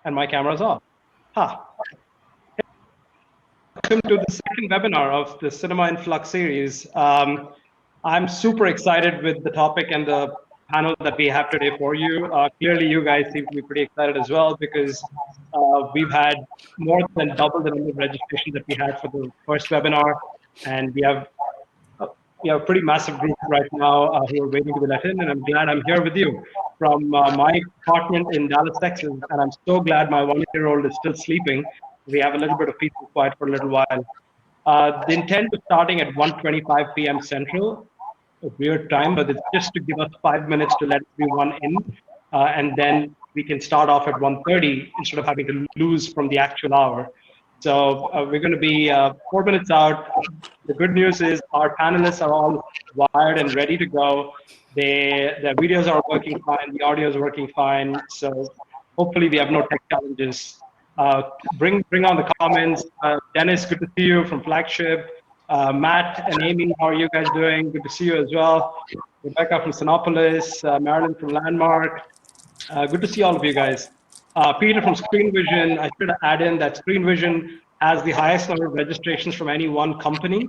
And my camera's off. Ha. Welcome to the second webinar of the Cinema Influx series. I'm super excited with the topic and the panel that we have today for you. Clearly, you guys seem to be pretty excited as well because we've had more than double the number of registrations that we had for the first webinar, and we have a pretty massive group right now who are waiting to be let in, and I'm glad I'm here with you from my apartment in Dallas, Texas, and I'm so glad my one-year-old is still sleeping. We have a little bit of peaceful quiet for a little while. The intent is starting at 1:25 p.m. Central, a weird time, but it's just to give us 5 minutes to let everyone in, and then we can start off at 1:30 instead of having to lose from the actual hour. So we're going to be 4 minutes out. The good news is our panelists are all wired and ready to go. Their videos are working fine. The audio is working fine. So hopefully we have no tech challenges. Bring on the comments. Dennis, good to see you from Flagship. Matt and Amy, how are you guys doing? Good to see you as well. Rebecca from Sinopolis, Marilyn from Landmark. Good to see all of you guys. Peter from Screen Vision, I should add in that Screen Vision has the highest number of registrations from any one company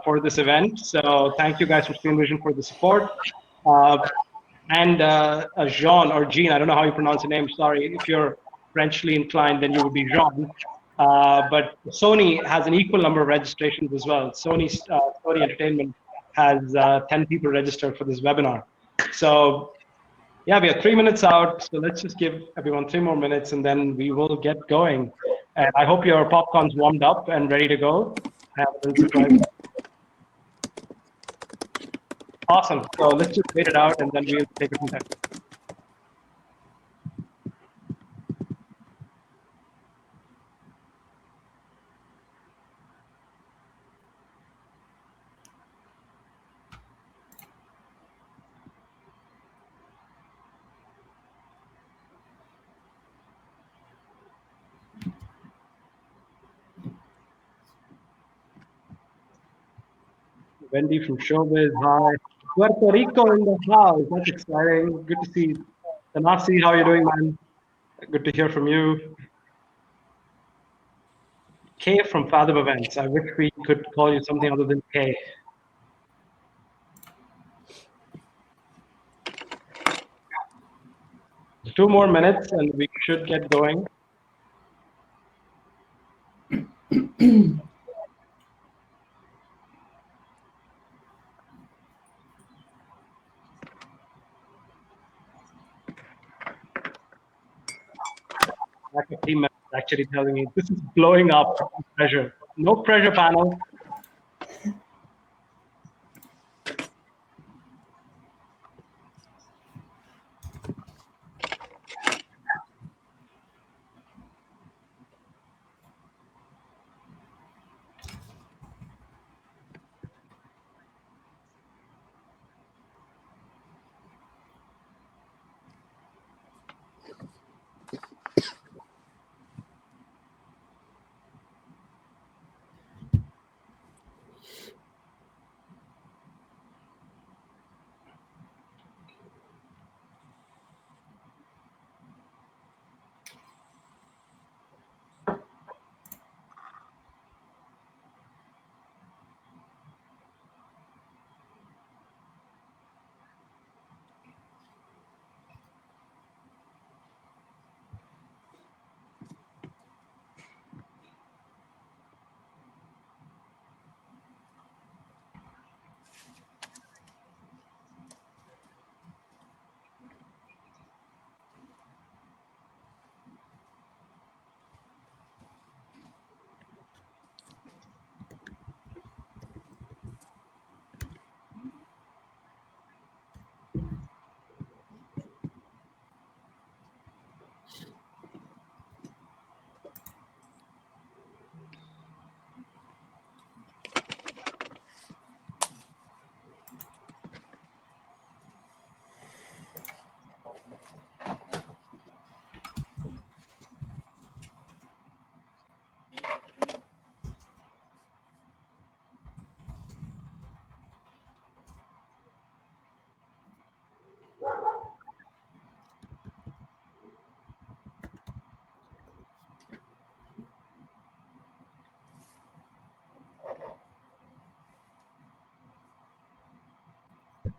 for this event. So thank you guys from Screen Vision for the support. And Jean or Jean, I don't know how you pronounce the name. Sorry, if you're Frenchly inclined, then you would be Jean. But Sony has an equal number of registrations as well. Sony Entertainment has 10 people registered for this webinar. So yeah, we are 3 minutes out. So let's just give everyone 3 more minutes and then we will get going. And I hope your popcorn's warmed up and ready to go. I have a little surprise. Awesome. So let's just wait it out and then we'll take it from there. Wendy from Showbiz, hi. Puerto Rico in the house. That's exciting. Good to see. Tanasi, how are you doing, man? Good to hear from you. K from Fathom Events. I wish we could call you something other than K. Two more minutes and we should get going. Like a team member actually telling me this is blowing up. Pressure. No pressure panel.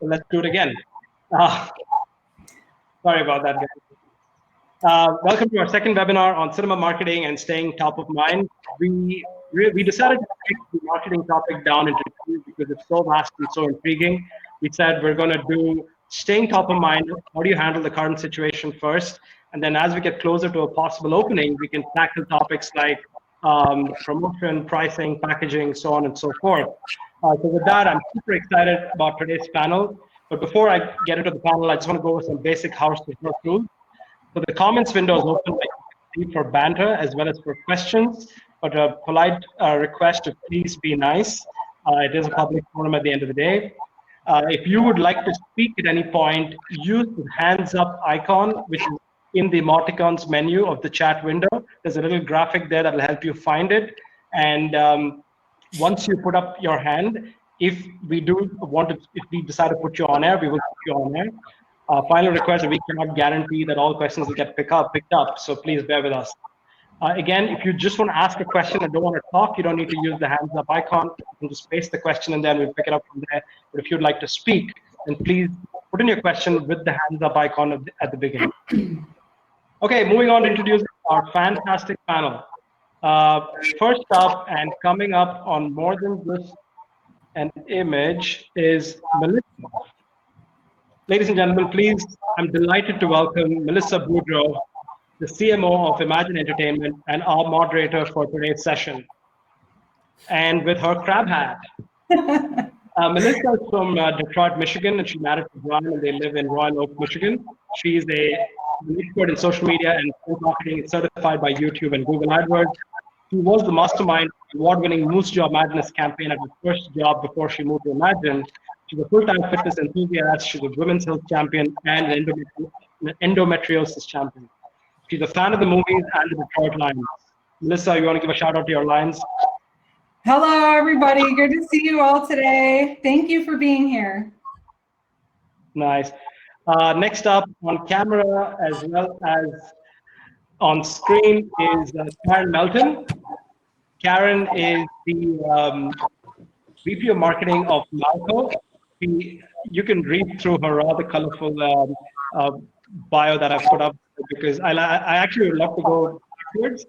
let's do it again. Sorry about that, guys. Welcome to our second webinar on cinema marketing and staying top of mind. We decided to break the marketing topic down into two because it's so vast and so intriguing. We said we're going to do staying top of mind. How do you handle the current situation first? And then as we get closer to a possible opening, we can tackle topics like promotion, pricing, packaging, so on and so forth. So with that, I'm super excited about today's panel. But before I get into the panel, I just want to go over some basic house-to-house rules. So the comments window is open for banter as well as for questions, but a polite request to please be nice. It is a public forum at the end of the day. If you would like to speak at any point, use the hands up icon, which is in the emoticons menu of the chat window. There's a little graphic there that will help you find it. And once you put up your hand, if we decide to put you on air, we will put you on air. Final request, we cannot guarantee that all questions will get picked up, so please bear with us. Again, if you just want to ask a question and don't want to talk, you don't need to use the hands up icon. You can just paste the question and then we'll pick it up from there. But if you'd like to speak, then please put in your question with the hands up icon at the beginning. Okay, moving on to introduce our fantastic panel. First up and coming up on more than just an image is Melissa. Ladies and gentlemen, please, I'm delighted to welcome Melissa Boudreau, the CMO of Emagine Entertainment and our moderator for today's session. And with her crab hat. Melissa is from Detroit, Michigan, and she's married to Rian, and they live in Royal Oak, Michigan. She's an expert in social media and marketing, certified by YouTube and Google AdWords. She was the mastermind award-winning Moose Jaw Madness campaign at her first job before she moved to Emagine. She's a full-time fitness enthusiast. She's a women's health champion and an endometriosis champion. She's a fan of the movies and the Detroit Lions. Melissa, you want to give a shout out to your Lions? Hello, everybody. Good to see you all today. Thank you for being here. Nice. Next up on camera as well as on screen is Karen Melton. Karen is the VP of Marketing of Malco. You can read through her rather colorful bio that I've put up because I actually would love to go backwards.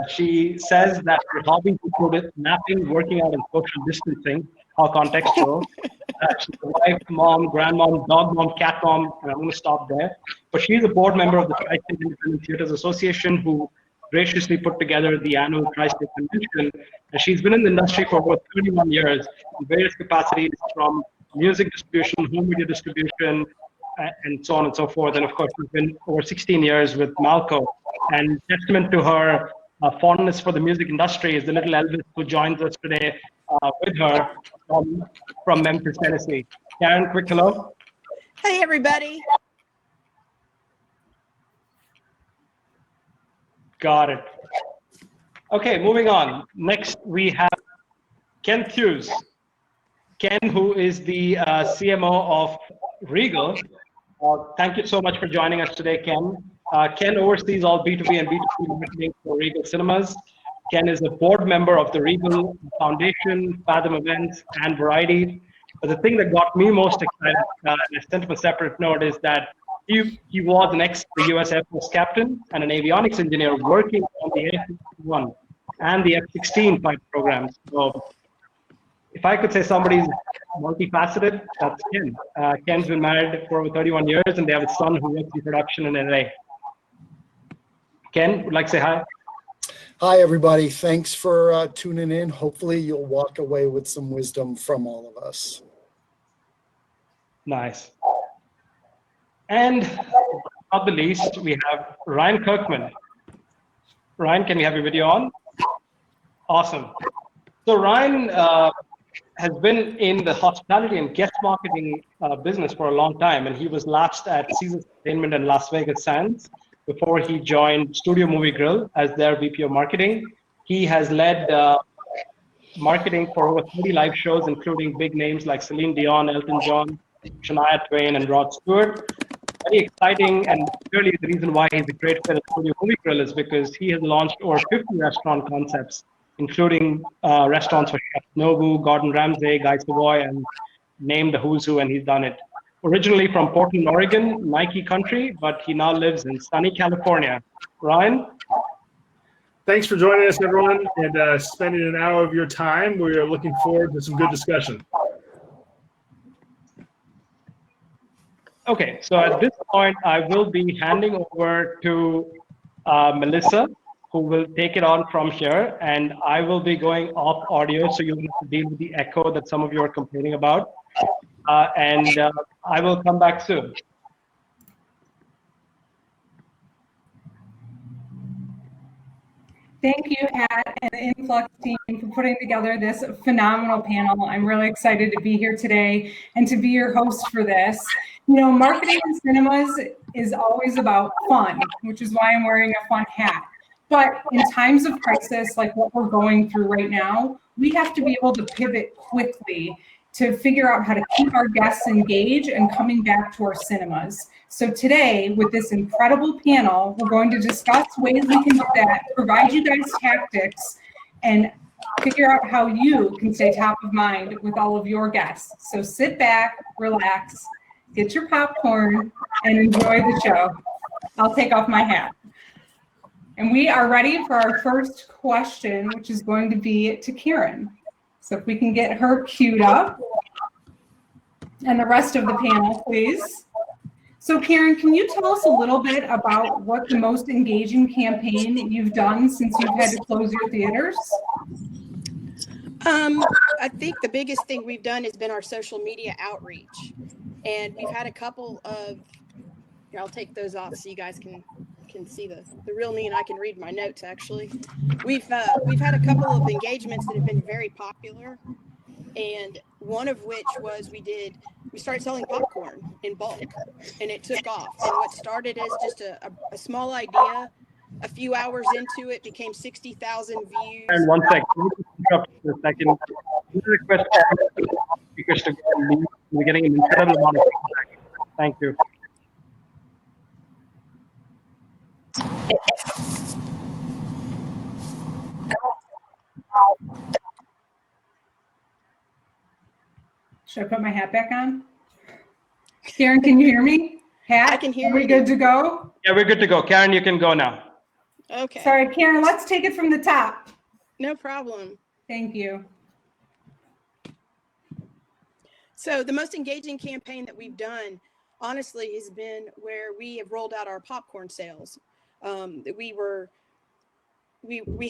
She says that her hobbies included napping, working out, and social distancing. How contextual. She's a wife, mom, grandmom, dog mom, cat mom, and I'm going to stop there. But she's a board member of the Tri-State Independent Theaters Association who graciously put together the annual Tri-State Convention. And she's been in the industry for over 31 years in various capacities, from music distribution, home media distribution, and so on and so forth. And of course, she's been over 16 years with Malco. And testament to her fondness for the music industry is the little Elvis who joins us today with her from Memphis, Tennessee. Karen, quick hello. Hey, everybody. Got it. Okay, moving on. Next, we have Ken Thewes. Ken, who is the CMO of Regal. Thank you so much for joining us today, Ken. Ken oversees all B2B and B2C marketing for Regal Cinemas. Ken is a board member of the Regal Foundation, Fathom Events, and Variety. But the thing that got me most excited, and I sent him a separate note, is that he was an ex-US Air Force captain and an avionics engineer working on the F-51 and the F-16 fighter programs. So if I could say somebody's multifaceted, that's Ken. Ken's been married for over 31 years, and they have a son who works in production in LA. Ken, would like to say hi? Hi, everybody. Thanks for tuning in. Hopefully, you'll walk away with some wisdom from all of us. Nice. And not the least, we have Rian Kirkman. Rian, can we have your video on? Awesome. So Rian has been in the hospitality and guest marketing business for a long time, and he was last at Caesars Entertainment and Las Vegas Sands before he joined Studio Movie Grill as their VP of marketing. He has led marketing for over 30 live shows, including big names like Celine Dion, Elton John, Shania Twain, and Rod Stewart. Very exciting, and clearly the reason why he's a great fit at Studio Movie Grill is because he has launched over 50 restaurant concepts, including restaurants for Chef Nobu, Gordon Ramsay, Guy Savoy, and name the who's who, and he's done it. Originally from Portland, Oregon, Nike country, but he now lives in sunny California. Ryan? Thanks for joining us, everyone, and spending an hour of your time. We are looking forward to some good discussion. Okay, so at this point, I will be handing over to Melissa, who will take it on from here, and I will be going off audio, so you'll have to deal with the echo that some of you are complaining about. I will come back soon. Thank you, Pat, and the Influx team for putting together this phenomenal panel. I'm really excited to be here today and to be your host for this. You know, marketing in cinemas is always about fun, which is why I'm wearing a fun hat. But in times of crisis, like what we're going through right now, we have to be able to pivot quickly to figure out how to keep our guests engaged and coming back to our cinemas. So today, with this incredible panel, we're going to discuss ways we can do that, provide you guys tactics, and figure out how you can stay top of mind with all of your guests. So sit back, relax, get your popcorn, and enjoy the show. I'll take off my hat. And we are ready for our first question, which is going to be to Karen. So if we can get her queued up, and the rest of the panel, please. So Karen, can you tell us a little bit about what the most engaging campaign that you've done since you've had to close your theaters? I think the biggest thing we've done has been our social media outreach. And we've had a couple of, here, I'll take those off so you guys can see the real me, and I can read my notes actually. We've had a couple of engagements that have been very popular, and one of which was we started selling popcorn in bulk, and it took off. And what started as just a small idea, a few hours into it became 60,000 views. And one sec, for a second. Request speakers to go and leave. We're getting an incredible amount of feedback. Thank you. Should I put my hat back on? Karen, can you hear me? Hat, I can hear are we you. good to go? Yeah, we're good to go. Karen, you can go now. Okay. Sorry, Karen, let's take it from the top. No problem. Thank you. So the most engaging campaign that we've done, honestly, has been where we have rolled out our popcorn sales. We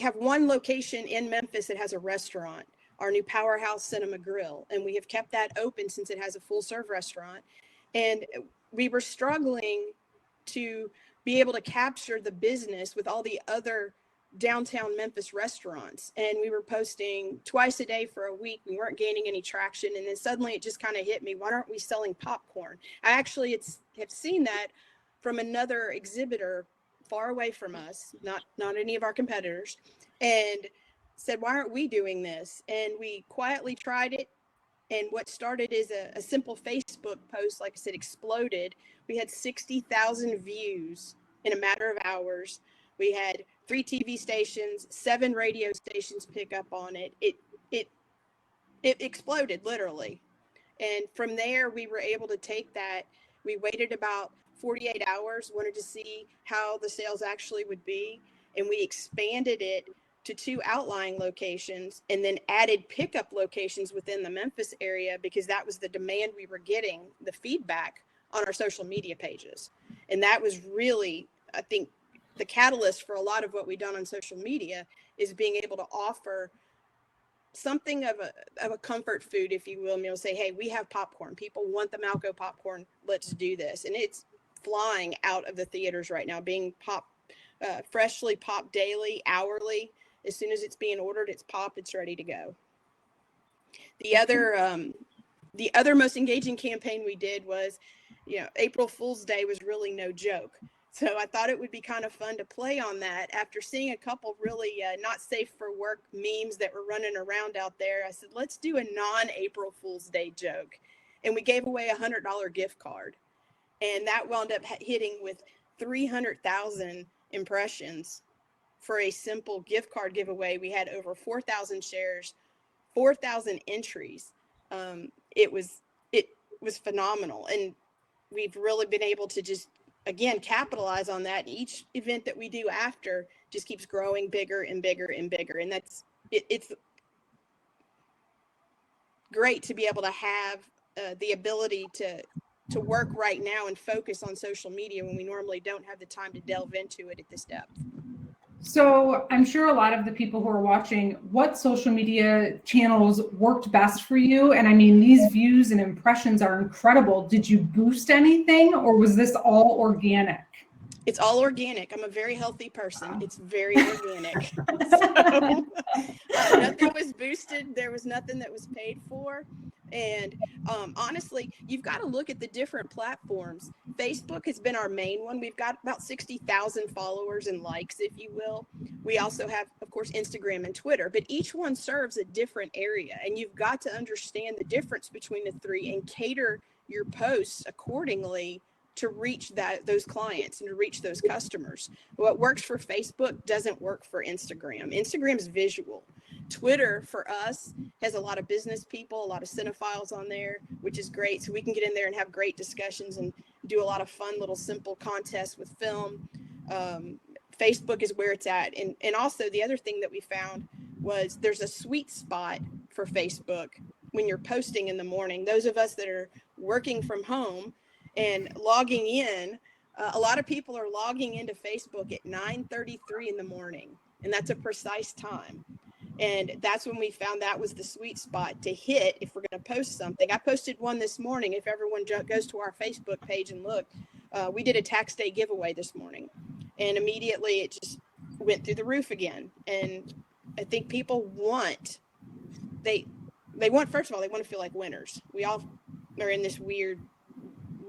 have one location in Memphis that has a restaurant, our new Powerhouse Cinema Grill, and we have kept that open since it has a full serve restaurant. And we were struggling to be able to capture the business with all the other downtown Memphis restaurants. And we were posting twice a day for a week. We weren't gaining any traction. And then suddenly it just kind of hit me. Why aren't we selling popcorn? I actually have seen that from another exhibitor far away from us, not any of our competitors, and said, why aren't we doing this? And we quietly tried it. And what started as a simple Facebook post, like I said, exploded. We had 60,000 views in a matter of hours. We had 3 TV stations, 7 radio stations pick up on it. It exploded literally. And from there, we were able to take that. We waited about 48 hours, wanted to see how the sales actually would be. And we expanded it to 2 outlying locations and then added pickup locations within the Memphis area because that was the demand we were getting, the feedback on our social media pages. And that was really, I think, the catalyst for a lot of what we've done on social media is being able to offer something of a comfort food, if you will. And you'll say, hey, we have popcorn. People want the Malco popcorn. Let's do this. And it's flying out of the theaters right now, being freshly popped daily, hourly. As soon as it's being ordered, it's popped, it's ready to go. The other most engaging campaign we did was, April Fool's Day was really no joke. So I thought it would be kind of fun to play on that. After seeing a couple really not safe for work memes that were running around out there, I said, let's do a non-April Fool's Day joke. And we gave away a $100 gift card. And that wound up hitting with 300,000 impressions for a simple gift card giveaway. We had over 4,000 shares, 4,000 entries. It was was phenomenal. And we've really been able to just, again, capitalize on that. Each event that we do after just keeps growing bigger and bigger and bigger. And it's great to be able to have the ability to work right now and focus on social media when we normally don't have the time to delve into it at this depth. So I'm sure a lot of the people who are watching, what social media channels worked best for you? And I mean, these views and impressions are incredible. Did you boost anything, or was this all organic? It's all organic. I'm a very healthy person. It's very organic. So, nothing was boosted. There was nothing that was paid for. And honestly, you've got to look at the different platforms. Facebook has been our main one. We've got about 60,000 followers and likes, if you will. We also have, of course, Instagram and Twitter, but each one serves a different area. And you've got to understand the difference between the three and cater your posts accordingly to reach those clients and to reach those customers. What works for Facebook doesn't work for Instagram. Instagram's visual. Twitter for us has a lot of business people, a lot of cinephiles on there, which is great. So we can get in there and have great discussions and do a lot of fun little simple contests with film. Facebook is where it's at. And also the other thing that we found was there's a sweet spot for Facebook when you're posting in the morning. Those of us that are working from home and logging in, a lot of people are logging into Facebook at 9:33 in the morning, and that's a precise time. And that's when we found that was the sweet spot to hit if we're going to post something. I posted one this morning. If everyone goes to our Facebook page and look, we did a tax day giveaway this morning, and immediately it just went through the roof again. And I think people want, they want, first of all, they want to feel like winners. We all are in this weird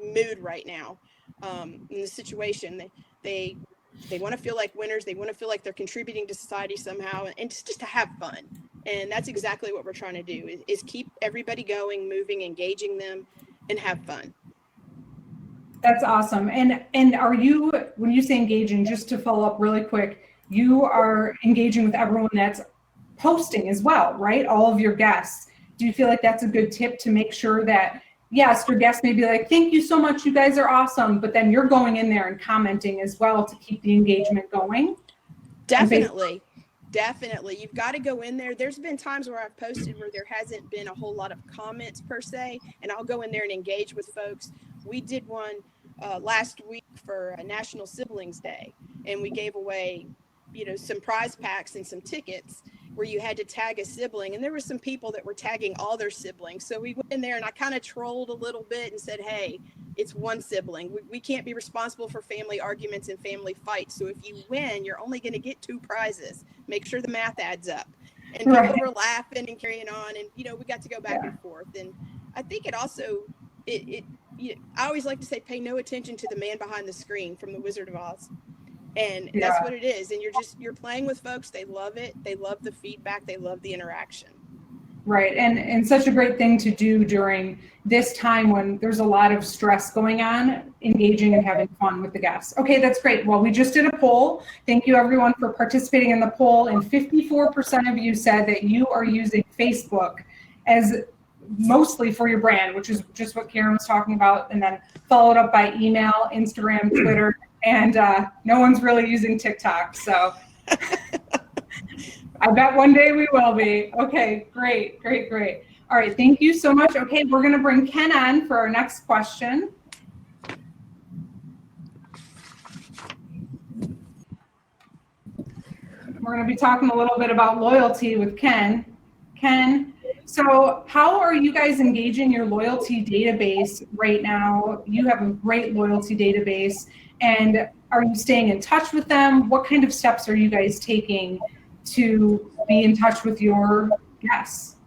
mood right now in the situation. They want to feel like winners. They want to feel like they're contributing to society somehow, and just to have fun. And that's exactly what we're trying to do is keep everybody going, moving, engaging them, and have fun. That's awesome. And are you, when you say engaging, just to follow up really quick, you are engaging with everyone that's posting as well, right? All of your guests. Do you feel like that's a good tip to make sure that, yes, your guests may be like, thank you so much, you guys are awesome, but then you're going in there and commenting as well to keep the engagement going? Definitely. You've got to go in there. There's been times where I've posted where there hasn't been a whole lot of comments per se, and I'll go in there and engage with folks. We did one last week for National Siblings Day, and we gave away, some prize packs and some tickets where you had to tag a sibling, and there were some people that were tagging all their siblings. So we went in there and I kind of trolled a little bit and said, hey, it's one sibling. We can't be responsible for family arguments and family fights. So if you win, you're only going to get 2 prizes. Make sure the math adds up. And people were laughing and carrying on, and we got to go back and forth. And I think it also, I always like to say, pay no attention to the man behind the screen from The Wizard of Oz. And that's what it is. And you're playing with folks. They love it. They love the feedback. They love the interaction. Right. And such a great thing to do during this time when there's a lot of stress going on, engaging and having fun with the guests. Okay, that's great. Well, we just did a poll. Thank you everyone for participating in the poll. And 54% of you said that you are using Facebook as mostly for your brand, which is just what Karen was talking about. And then followed up by email, Instagram, Twitter. And no one's really using TikTok, so I bet one day we will be. Okay, great. All right, thank you so much. Okay, we're gonna bring Ken on for our next question. We're gonna be talking a little bit about loyalty with Ken. Ken, so how are you guys engaging your loyalty database right now? You have a great loyalty database. And are you staying in touch with them? What kind of steps are you guys taking to be in touch with your guests?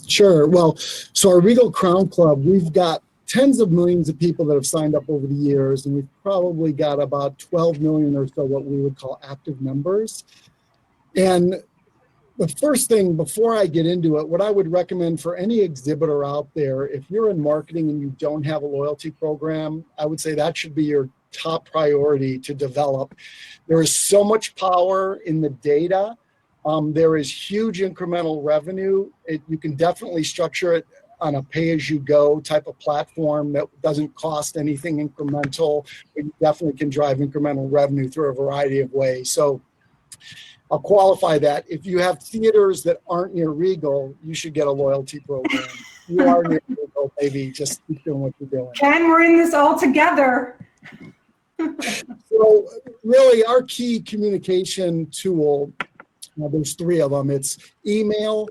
Sure. Well, so our Regal Crown Club, we've got tens of millions of people that have signed up over the years, and we've probably got about 12 million or so what we would call active members. And the first thing, before I get into it, what I would recommend for any exhibitor out there, if you're in marketing and you don't have a loyalty program, I would say that should be your top priority to develop. There is so much power in the data. There is huge incremental revenue. You can definitely structure it on a pay-as-you-go type of platform that doesn't cost anything incremental, but you definitely can drive incremental revenue through a variety of ways. So I'll qualify that. If you have theaters that aren't near Regal, you should get a loyalty program. You are near Regal, maybe just keep doing what you're doing. And we're in this all together. So really our key communication tool, there's 3 of them. It's email,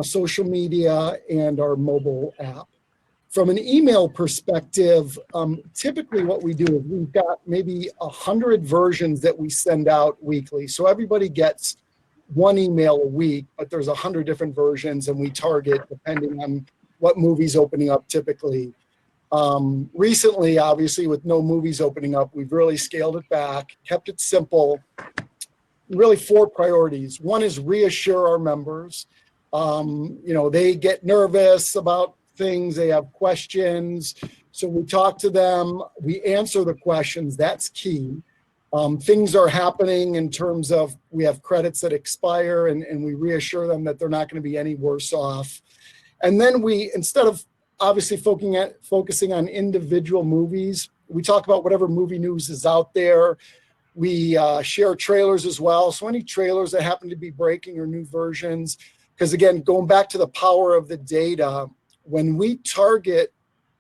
social media, and our mobile app. From an email perspective, typically what we do is we've got maybe 100 versions that we send out weekly. So everybody gets 1 email a week, but there's 100 different versions, and we target depending on what movie's opening up typically. Recently, obviously, with no movies opening up, we've really scaled it back, kept it simple. Really 4 priorities. One is reassure our members. They get nervous about things, they have questions. So we talk to them, we answer the questions, that's key. Things are happening in terms of we have credits that expire, and we reassure them that they're not going to be any worse off. And then we, instead of obviously focusing on individual movies, we talk about whatever movie news is out there. We share trailers as well. So any trailers that happen to be breaking or new versions, because again, going back to the power of the data, when we target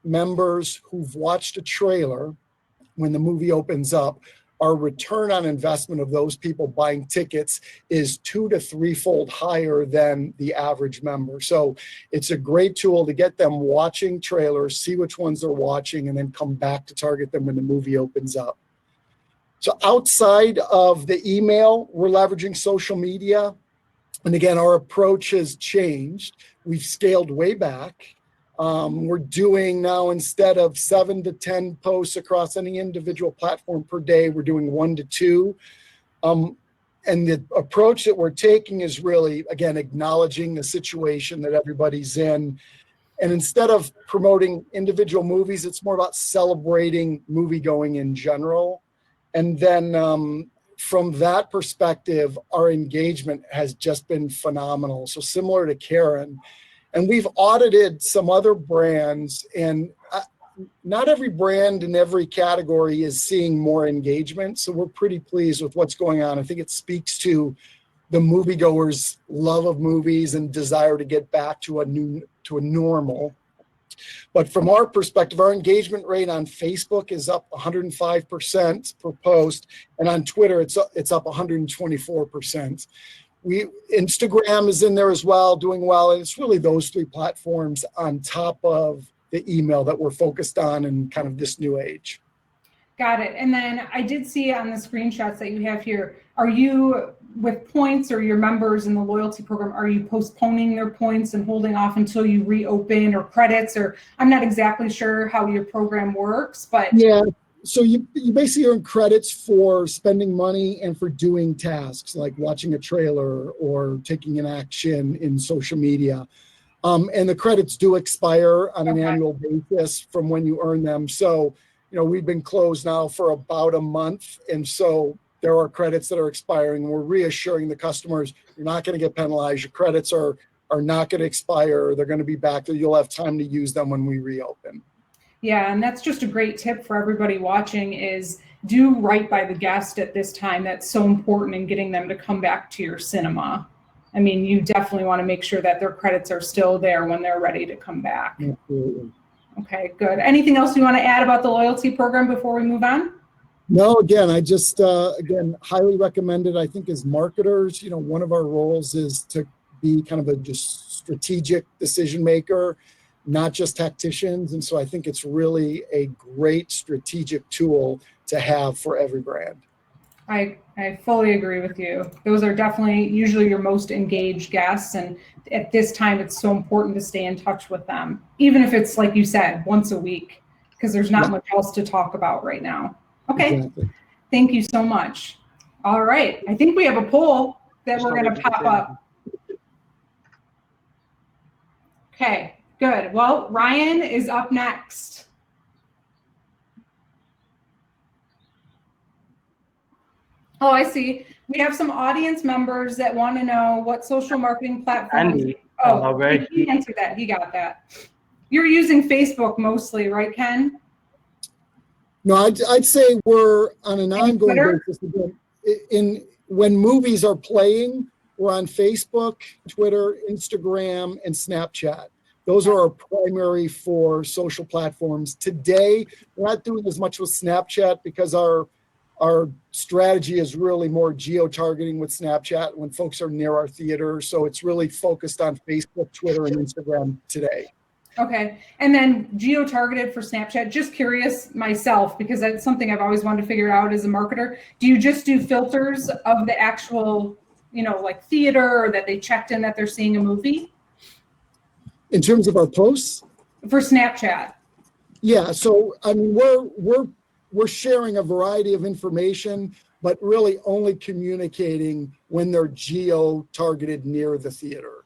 members who've watched a trailer, when the movie opens up, our return on investment of those people buying tickets is 2 to 3-fold higher than the average member. So it's a great tool to get them watching trailers, see which ones they're watching, and then come back to target them when the movie opens up. So outside of the email, we're leveraging social media. And again, our approach has changed. We've scaled way back. We're doing now, instead of 7 to 10 posts across any individual platform per day, we're doing 1 to 2. And the approach that we're taking is really, again, acknowledging the situation that everybody's in. And instead of promoting individual movies, it's more about celebrating movie going in general. And then from that perspective, our engagement has just been phenomenal. So similar to Karen. And we've audited some other brands, and not every brand in every category is seeing more engagement. So we're pretty pleased with what's going on. I think it speaks to the moviegoers' love of movies and desire to get back to a normal. But from our perspective, our engagement rate on Facebook is up 105% per post, and on Twitter it's up 124%. Instagram is in there as well, doing well, and it's really those 3 platforms on top of the email that we're focused on in kind of this new age. Got it. And then I did see on the screenshots that you have here, are you, with points or your members in the loyalty program, are you postponing their points and holding off until you reopen, or credits? Or I'm not exactly sure how your program works, but yeah. So you basically earn credits for spending money and for doing tasks like watching a trailer or taking an action in social media. And the credits do expire on an annual basis from when you earn them. So, we've been closed now for about a month. And so there are credits that are expiring. We're reassuring the customers, you're not going to get penalized. Your credits are not going to expire. They're going to be back there. You'll have time to use them when we reopen. yeah, and that's just a great tip for everybody watching, is do right by the guest at this time. That's so important in getting them to come back to your cinema. I mean, you definitely want to make sure that their credits are still there when they're ready to come back. Absolutely. Okay, good. Anything else you want to add about the loyalty program before we move on? No, again, I just, highly recommend it. I think as marketers, one of our roles is to be kind of a just strategic decision maker, not just tacticians. And so I think it's really a great strategic tool to have for every brand. I fully agree with you. Those are definitely usually your most engaged guests. And at this time, it's so important to stay in touch with them, even if it's, like you said, once a week, because there's not much else to talk about right now. Okay. Exactly. Thank you so much. All right. I think we have a poll that we're going to pop up. Okay, good. Well, Ryan is up next. Oh, I see. We have some audience members that want to know what social marketing platforms. Andy, Oh, he answered that. He got that. You're using Facebook mostly, right, Ken? No, I'd say we're on an ongoing Twitter? basis. When movies are playing, we're on Facebook, Twitter, Instagram, and Snapchat. Those are our primary 4 social platforms. Today, we're not doing as much with Snapchat because our strategy is really more geo-targeting with Snapchat when folks are near our theater. So it's really focused on Facebook, Twitter, and Instagram today. Okay. And then geo-targeted for Snapchat, just curious myself, because that's something I've always wanted to figure out as a marketer. Do you just do filters of the actual, like theater, or that they checked in that they're seeing a movie? In terms of our posts? For Snapchat. Yeah, so I mean, we're sharing a variety of information, but really only communicating when they're geo-targeted near the theater.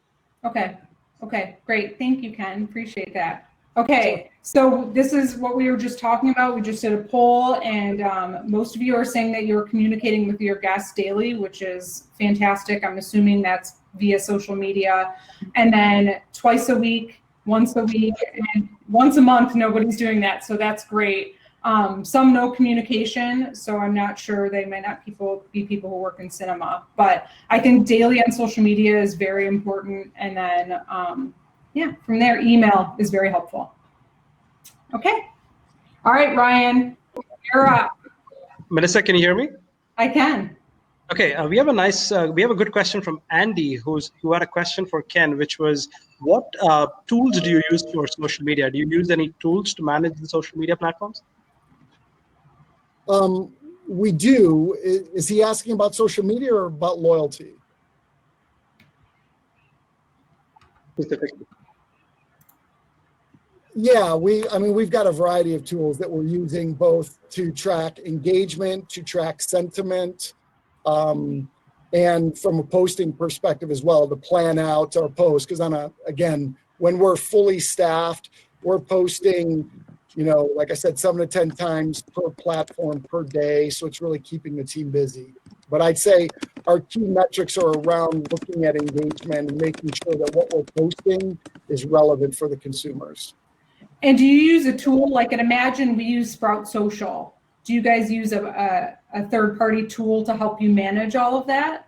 Okay, great. Thank you, Ken. Appreciate that. Okay, so this is what we were just talking about. We just did a poll, and most of you are saying that you're communicating with your guests daily, which is fantastic. I'm assuming that's via social media. And then twice a week, once a week, and once a month, nobody's doing that. So that's great. Some no communication, so I'm not sure. They might not be people who work in cinema, but I think daily on social media is very important. And then, from there, email is very helpful. Okay. All right, Ryan, you're up. Melissa, can you hear me? I can. Okay, we have a good question from Andy, who had a question for Ken, which was, what tools do you use for social media? Do you use any tools to manage the social media platforms? We do. Is he asking about social media or about loyalty? Specifically. Yeah, we've got a variety of tools that we're using, both to track engagement, to track sentiment, and from a posting perspective as well, to plan out our posts. Because again, when we're fully staffed, we're posting, like I said, 7 to 10 times per platform per day. So it's really keeping the team busy. But I'd say our key metrics are around looking at engagement and making sure that what we're posting is relevant for the consumers. And do you use a tool like at Emagine? We use Sprout Social. Do you guys use a third-party tool to help you manage all of that?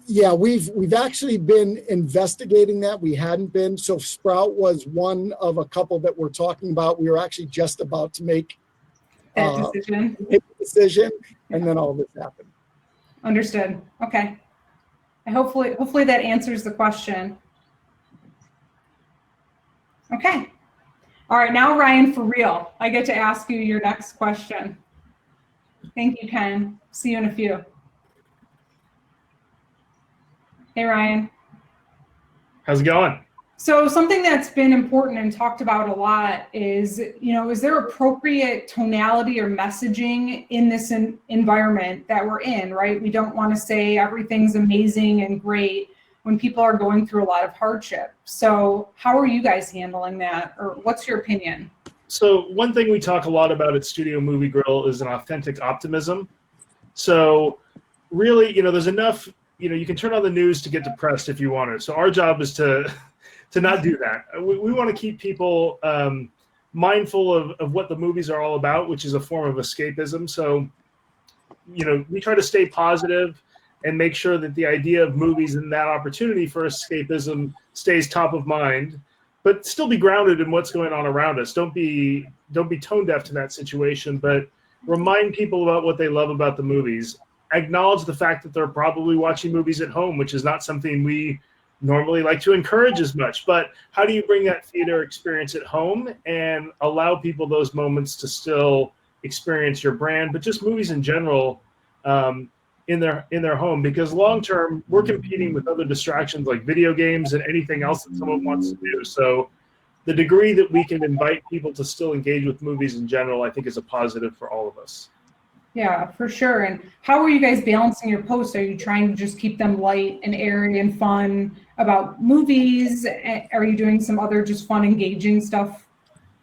Yeah, we've actually been investigating that. We hadn't been. So Sprout was one of a couple that we're talking about. We were actually just about to make That decision, and then all this happened. Understood. Okay. Hopefully that answers the question. Okay. All right, now Ryan, for real, I get to ask you your next question. Thank you, Ken. See you in a few. Hey, Ryan. How's it going? So something that's been important and talked about a lot is, is there appropriate tonality or messaging in this environment that we're in, right? We don't want to say everything's amazing and great when people are going through a lot of hardship. So how are you guys handling that, or what's your opinion? So one thing we talk a lot about at Studio Movie Grill is an authentic optimism. So really, there's enough, you can turn on the news to get depressed if you want to. So our job is to not do that. We want to keep people mindful of what the movies are all about, which is a form of escapism. So, we try to stay positive and make sure that the idea of movies and that opportunity for escapism stays top of mind, but still be grounded in what's going on around us. Don't be tone deaf to that situation, but remind people about what they love about the movies. Acknowledge the fact that they're probably watching movies at home, which is not something we normally like to encourage as much. But how do you bring that theater experience at home and allow people those moments to still experience your brand, but just movies in general, in their home? Because long term, we're competing with other distractions like video games and anything else that someone wants to do. So the degree that we can invite people to still engage with movies in general, I think is a positive for all of us. Yeah, for sure. And how are you guys balancing your posts? Are you trying to just keep them light and airy and fun about movies? Are you doing some other just fun, engaging stuff?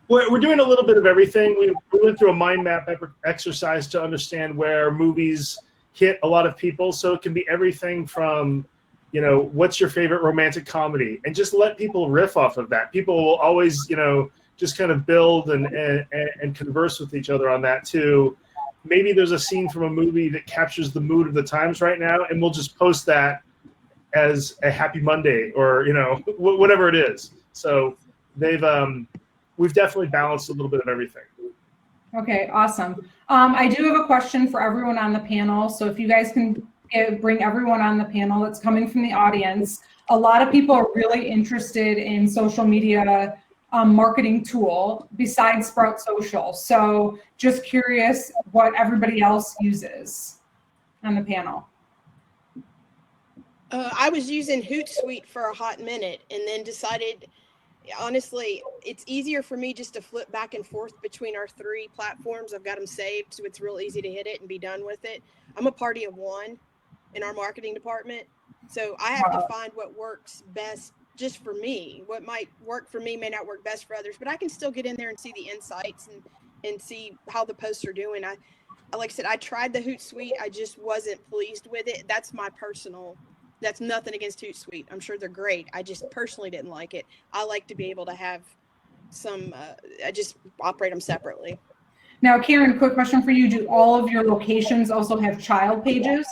We're doing a little bit of everything. We went through a mind map exercise to understand where movies hit a lot of people. So it can be everything from you know, what's your favorite romantic comedy? And just let people riff off of that. People will always, you know, just kind of build and converse with each other on that too. Maybe there's a scene from a movie that captures the mood of the times right now, and we'll just post that as a happy Monday, or, you know, whatever it is. So we've definitely balanced a little bit of everything. Okay, awesome. I do have a question for everyone on the panel. So if you guys can bring everyone on the panel that's coming from the audience. A lot of people are really interested in social media marketing tool besides Sprout Social. So just curious what everybody else uses on the panel. I was using Hootsuite for a hot minute and then decided, honestly, it's easier for me just to flip back and forth between our 3 platforms. I've got them saved, so it's real easy to hit it and be done with it. I'm a party of 1 in our marketing department, so I have to find what works best just for me. What might work for me may not work best for others, but I can still get in there and see the insights and see how the posts are doing. Like I said, I tried the Hootsuite. I just wasn't pleased with it. That's my personal. That's nothing against Hootsuite. I'm sure they're great. I just personally didn't like it. I like to be able to have some, I just operate them separately. Now, Karen, quick question for you. Do all of your locations also have child pages?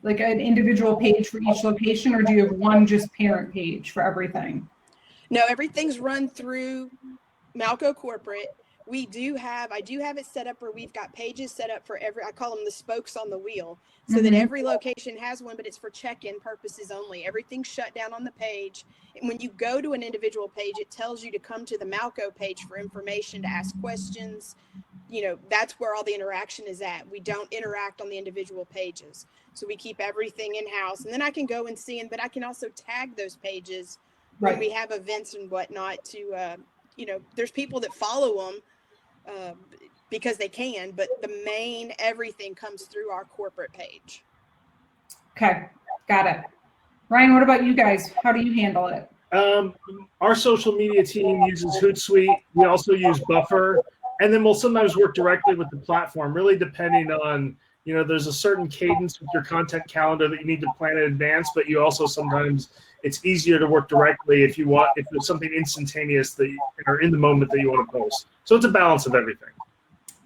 Like an individual page for each location, or do you have one just parent page for everything? No, everything's run through Malco Corporate. I do have it set up where we've got pages set up for I call them the spokes on the wheel, so that every location has one, but it's for check-in purposes only. Everything's shut down on the page. And when you go to an individual page, it tells you to come to the Malco page for information, to ask questions. You know, that's where all the interaction is at. We don't interact on the individual pages. So we keep everything in-house. And then I can go and see, but I can also tag those pages when we have events and whatnot to, you know, there's people that follow them because they can, but the main everything comes through our corporate page. Okay, got it. Ryan, what about you guys? How do you handle it? Our social media team uses Hootsuite. We also use Buffer, and then we'll sometimes work directly with the platform, really depending on, you know, there's a certain cadence with your content calendar that you need to plan in advance, but you also sometimes, it's easier to work directly if there's something instantaneous that or in the moment that you want to post. So it's a balance of everything.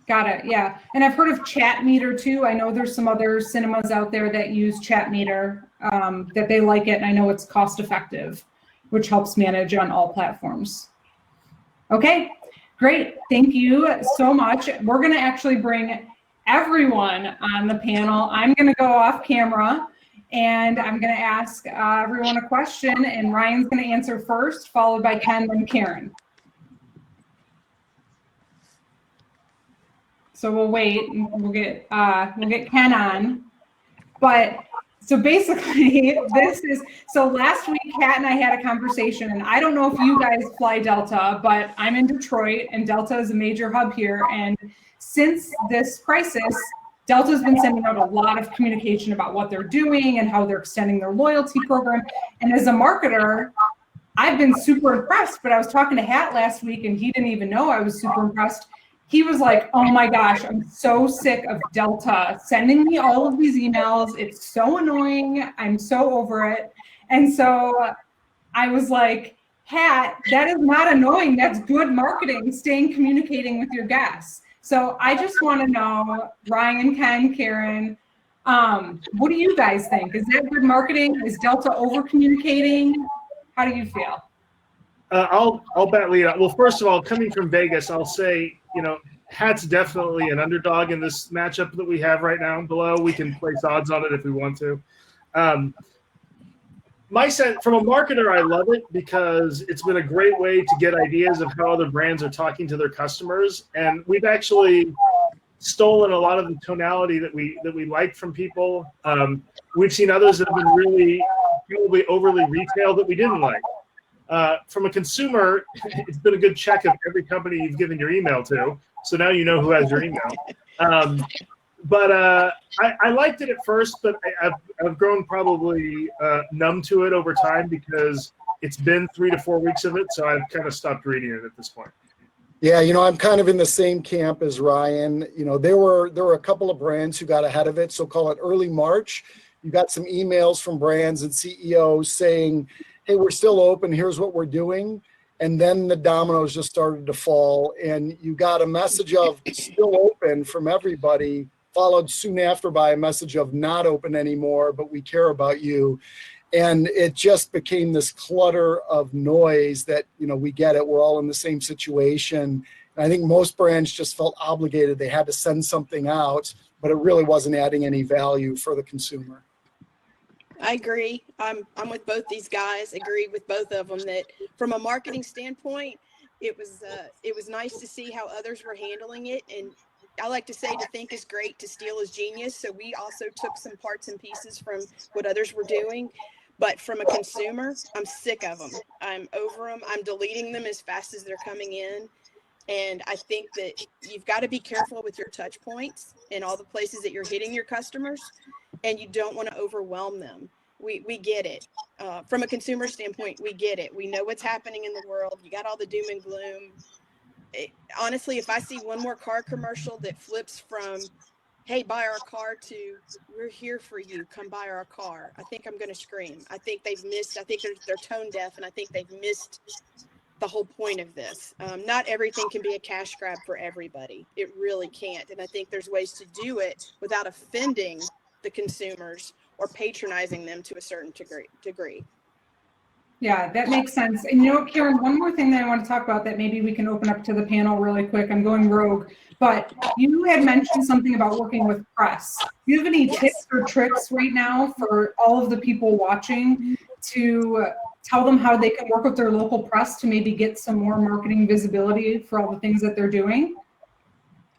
Got it, yeah. And I've heard of Chat Meter too. I know there's some other cinemas out there that use Chat Meter, that they like it, and I know it's cost effective, which helps manage on all platforms. Okay, great, thank you so much. We're gonna actually bring everyone on the panel. I'm gonna go off camera and I'm gonna ask everyone a question, and Ryan's gonna answer first, followed by Ken and Karen. So we'll wait and we'll get Ken on. But so basically so last week Kat and I had a conversation, and I don't know if you guys fly Delta, but I'm in Detroit and Delta is a major hub here. And since this crisis, Delta's been sending out a lot of communication about what they're doing and how they're extending their loyalty program. And as a marketer, I've been super impressed, but I was talking to Hat last week and he didn't even know I was super impressed. He was like, oh my gosh, I'm so sick of Delta sending me all of these emails. It's so annoying. I'm so over it. And so I was like, Hat, that is not annoying. That's good marketing, communicating with your guests. So I just want to know, Ryan, Ken, Karen, what do you guys think? Is that good marketing? Is Delta over communicating? How do you feel? I'll bat lead out. Well, first of all, coming from Vegas, I'll say, you know, Hat's definitely an underdog in this matchup that we have right now below. We can place odds on it if we want to. My sense, from a marketer, I love it because it's been a great way to get ideas of how other brands are talking to their customers. And we've actually stolen a lot of the tonality that we like from people. We've seen others that have been really probably overly retail that we didn't like. From a consumer, it's been a good check of every company you've given your email to. So now you know who has your email. But I liked it at first, but I've grown probably numb to it over time because it's been 3 to 4 weeks of it. So I've kind of stopped reading it at this point. Yeah, you know, I'm kind of in the same camp as Ryan. You know, there were a couple of brands who got ahead of it. So call it early March. you got some emails from brands and CEOs saying, hey, we're still open, here's what we're doing. And then the dominoes just started to fall, and you got a message of still open from everybody, followed soon after by a message of not open anymore, but we care about you. And it just became this clutter of noise that, we get it. We're all in the same situation. And I think most brands just felt obligated. They had to send something out, but it really wasn't adding any value for the consumer. I agree. I'm with both these guys. Agree with both of them that from a marketing standpoint, it was nice to see how others were handling it. And I like to say to think is great, to steal is genius. So we also took some parts and pieces from what others were doing. But from a consumer, I'm sick of them. I'm over them. I'm deleting them as fast as they're coming in. And I think that you've got to be careful with your touch points and all the places that you're hitting your customers, and you don't want to overwhelm them. We get it. From a consumer standpoint, we get it. We know what's happening in the world. You got all the doom and gloom. Honestly, if I see one more car commercial that flips from, hey, buy our car, to we're here for you, come buy our car, I think I'm going to scream. I think they've missed, I think they're tone deaf, and I think they've missed the whole point of this. Not everything can be a cash grab for everybody. It really can't. And I think there's ways to do it without offending the consumers or patronizing them to a certain degree. Yeah, that makes sense. And Karen, one more thing that I want to talk about that maybe we can open up to the panel really quick. I'm going rogue, but you had mentioned something about working with press. Do you have any tips or tricks right now for all of the people watching to tell them how they can work with their local press to maybe get some more marketing visibility for all the things that they're doing?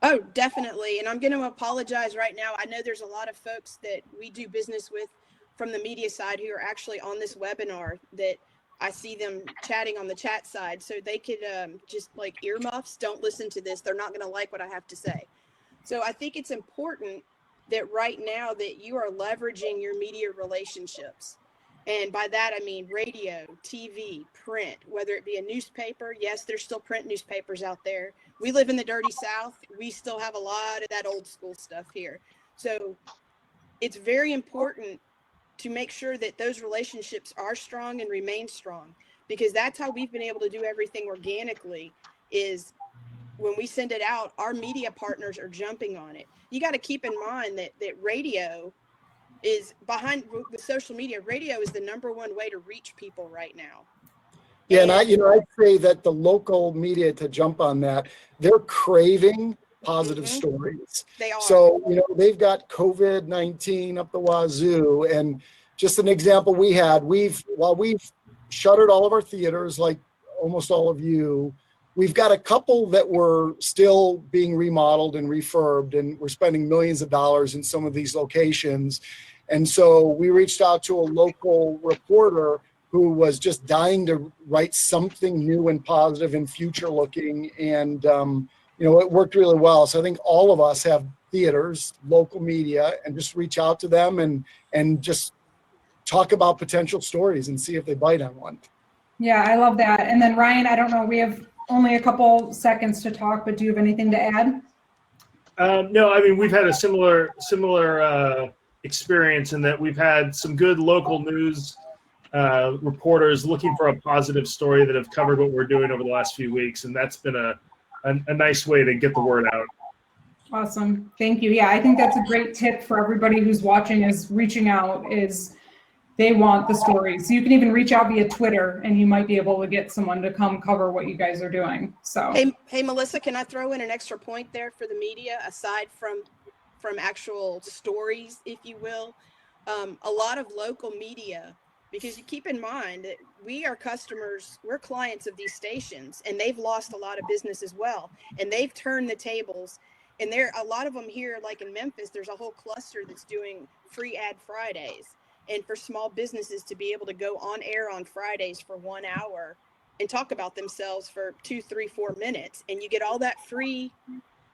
Oh, definitely. And I'm going to apologize right now. I know there's a lot of folks that we do business with from the media side who are actually on this webinar that I see them chatting on the chat side. So they could just like earmuffs, don't listen to this. They're not going to like what I have to say. So I think it's important that right now that you are leveraging your media relationships. And by that, I mean radio, TV, print, whether it be a newspaper. Yes, there's still print newspapers out there. We live in the dirty South. We still have a lot of that old school stuff here. So it's very important to make sure that those relationships are strong and remain strong, because that's how we've been able to do everything organically. Is when we send it out, our media partners are jumping on it. You got to keep in mind that radio is behind with social media. Radio is the #1 way to reach people right now. Yeah, and I'd say that the local media, to jump on that, they're craving positive stories. They are. So, they've got COVID-19 up the wazoo. And just an example we've shuttered all of our theaters, like almost all of you, we've got a couple that were still being remodeled and refurbed, and we're spending millions of dollars in some of these locations. And so we reached out to a local reporter who was just dying to write something new and positive and future looking. And, it worked really well. So I think all of us have theaters, local media, and just reach out to them and just talk about potential stories and see if they bite on one. Yeah, I love that. And then Ryan, I don't know, we have only a couple seconds to talk, but do you have anything to add? No, I mean, we've had a similar experience in that we've had some good local news reporters looking for a positive story that have covered what we're doing over the last few weeks. And that's been a nice way to get the word out. Awesome. Thank you. Yeah, I think that's a great tip for everybody who's watching, is reaching out, is they want the stories. So you can even reach out via Twitter and you might be able to get someone to come cover what you guys are doing. So Hey Melissa, can I throw in an extra point there for the media, aside from actual stories, if you will? A lot of local media, because you keep in mind that we are customers, we're clients of these stations, and they've lost a lot of business as well. And they've turned the tables, and there a lot of them here, like in Memphis, there's a whole cluster that's doing free ad Fridays. And for small businesses to be able to go on air on Fridays for 1 hour and talk about themselves for 2, 3, 4 minutes, and you get all that free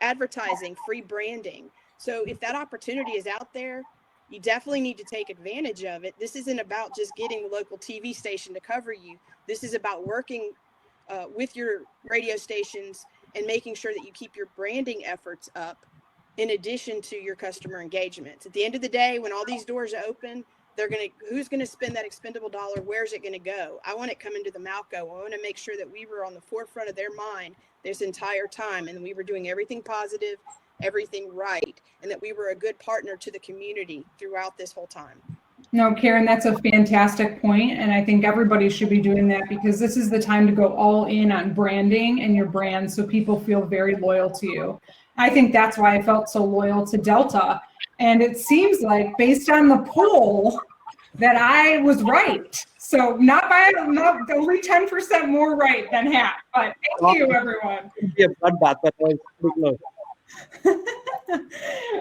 advertising, free branding. So if that opportunity is out there, you definitely need to take advantage of it. This isn't about just getting the local TV station to cover you. This is about working with your radio stations and making sure that you keep your branding efforts up in addition to your customer engagements. At the end of the day, when all these doors open, who's going to spend that expendable dollar? Where's it going to go? I want it coming to the Malco. I want to make sure that we were on the forefront of their mind this entire time, and we were doing everything positive, everything right, and that we were a good partner to the community throughout this whole time. No, Karen, that's a fantastic point, and I think everybody should be doing that because this is the time to go all in on branding and your brand so people feel very loyal to you. I think that's why I felt so loyal to Delta, and it seems like based on the poll that I was right. So not only 10% more right than half, but thank you, everyone. Yeah, bloodbath, that was pretty close.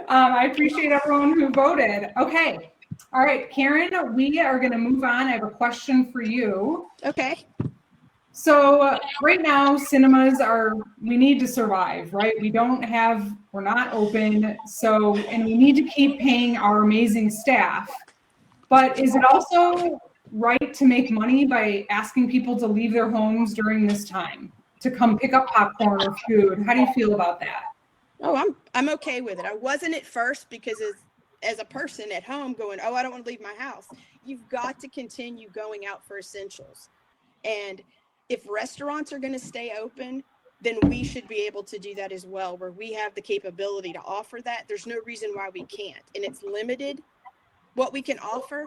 I appreciate everyone who voted. Okay. All right, Karen, we are going to move on. I have a question for you. Okay. So right now, cinemas we need to survive, right? We're not open. So, and we need to keep paying our amazing staff. But is it also right to make money by asking people to leave their homes during this time to come pick up popcorn or food? How do you feel about that? Oh, I'm okay with it. I wasn't at first because as a person at home going, oh, I don't want to leave my house. You've got to continue going out for essentials. And if restaurants are going to stay open, then we should be able to do that as well, where we have the capability to offer that. There's no reason why we can't. And it's limited what we can offer.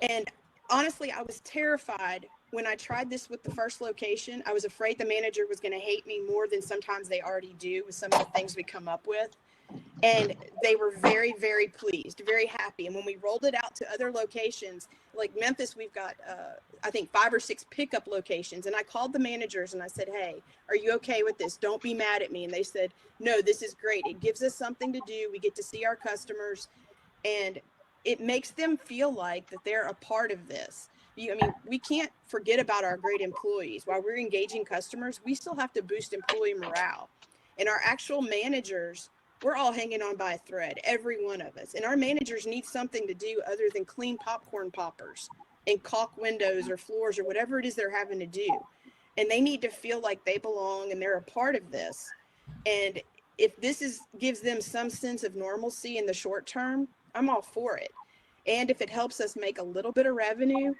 And honestly, I was terrified when I tried this with the first location. I was afraid the manager was going to hate me more than sometimes they already do with some of the things we come up with. And they were very, very pleased, very happy. And when we rolled it out to other locations, like Memphis, we've got, I think 5 or 6 pickup locations. And I called the managers and I said, hey, are you okay with this? Don't be mad at me. And they said, no, this is great. It gives us something to do. We get to see our customers, and it makes them feel like that they're a part of this. I mean, we can't forget about our great employees. While we're engaging customers, we still have to boost employee morale. And our actual managers, we're all hanging on by a thread, every one of us. And our managers need something to do other than clean popcorn poppers and caulk windows or floors or whatever it is they're having to do. And they need to feel like they belong and they're a part of this. And if this gives them some sense of normalcy in the short term, I'm all for it. And if it helps us make a little bit of revenue,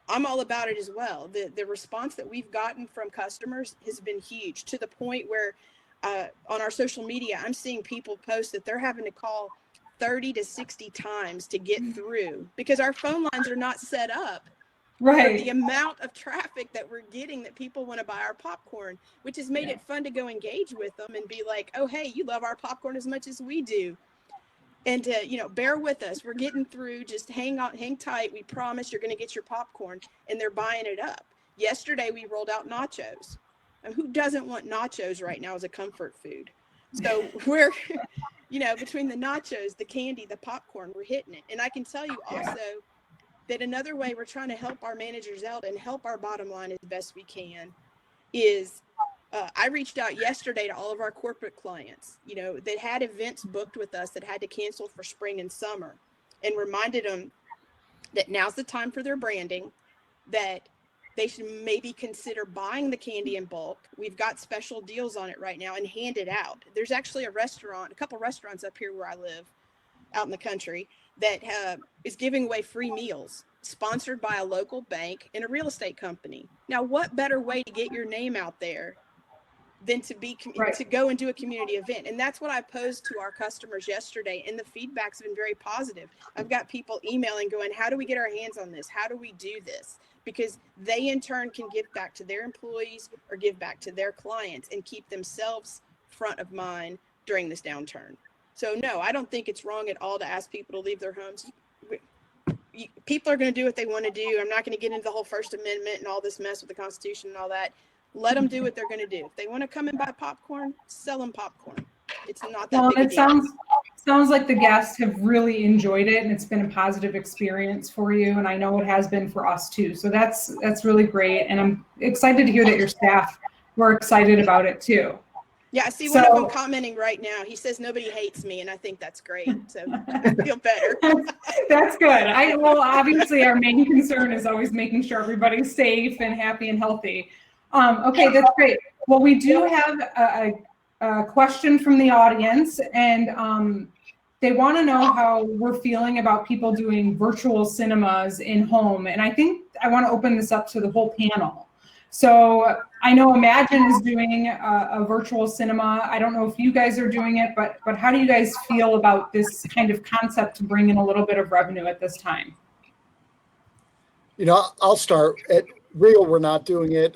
I'm all about it as well. The response that we've gotten from customers has been huge, to the point where on our social media, I'm seeing people post that they're having to call 30 to 60 times to get through because our phone lines are not set up. Right. For the amount of traffic that we're getting that people want to buy our popcorn, which has made it fun to go engage with them and be like, oh, hey, you love our popcorn as much as we do. And bear with us. We're getting through. Just hang tight. We promise you're going to get your popcorn. And they're buying it up. Yesterday, we rolled out nachos. And who doesn't want nachos right now as a comfort food? So we're, between the nachos, the candy, the popcorn, we're hitting it. And I can tell you also that another way we're trying to help our managers out and help our bottom line as best we can is I reached out yesterday to all of our corporate clients, that had events booked with us that had to cancel for spring and summer, and reminded them that now's the time for their branding, that they should maybe consider buying the candy in bulk. We've got special deals on it right now, and hand it out. There's actually a couple restaurants up here where I live out in the country that is giving away free meals, sponsored by a local bank and a real estate company. Now, what better way to get your name out there than to go and do a community event? And that's what I posed to our customers yesterday, and the feedback's been very positive. I've got people emailing going, how do we get our hands on this? How do we do this? Because they in turn can give back to their employees or give back to their clients and keep themselves front of mind during this downturn. So no, I don't think it's wrong at all to ask people to leave their homes. People are going to do what they want to do. I'm not going to get into the whole First Amendment and all this mess with the Constitution and all that. Let them do what they're going to do. If they want to come and buy popcorn, sell them popcorn. It's not that big a deal. Sounds like the guests have really enjoyed it, and it's been a positive experience for you. And I know it has been for us too. So that's really great. And I'm excited to hear that your staff were excited about it too. Yeah, I see one of them commenting right now. He says nobody hates me, and I think that's great. So I feel better. That's good. Obviously our main concern is always making sure everybody's safe and happy and healthy. Okay, that's great. Well, we do have a a question from the audience, and they want to know how we're feeling about people doing virtual cinemas in home. And I think I want to open this up to the whole panel. So I know Emagine is doing a virtual cinema. I don't know if you guys are doing it, but how do you guys feel about this kind of concept to bring in a little bit of revenue at this time? You know, I'll start. At Regal, we're not doing it.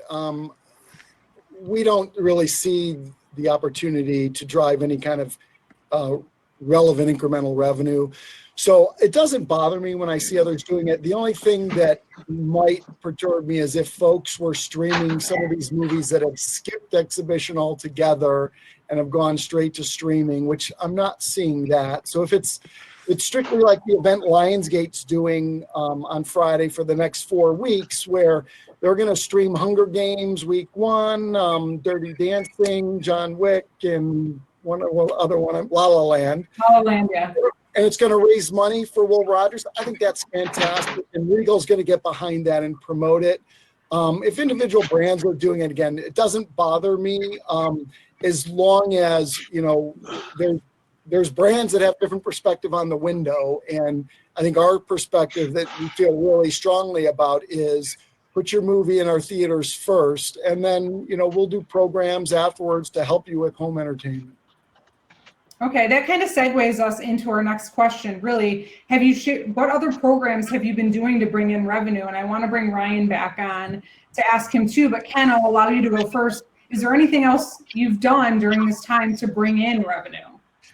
We don't really see the opportunity to drive any kind of relevant incremental revenue. So it doesn't bother me when I see others doing it. The only thing that might perturb me is if folks were streaming some of these movies that have skipped exhibition altogether and have gone straight to streaming, which I'm not seeing that. So if it's strictly like the event Lionsgate's doing on Friday for the next 4 weeks, where they're going to stream Hunger Games week 1, Dirty Dancing, John Wick, and one other one, La La Land. La La Land, yeah. And it's going to raise money for Will Rogers. I think that's fantastic. And Regal's going to get behind that and promote it. If individual brands are doing it, again, it doesn't bother me as long as, you know, there's brands that have different perspective on the window. And I think our perspective that we feel really strongly about is put your movie in our theaters first. And then, you know, we'll do programs afterwards to help you with home entertainment. Okay, that kind of segues us into our next question. Really, what other programs have you been doing to bring in revenue? And I want to bring Rian back on to ask him too, but Ken, I'll allow you to go first. Is there anything else you've done during this time to bring in revenue?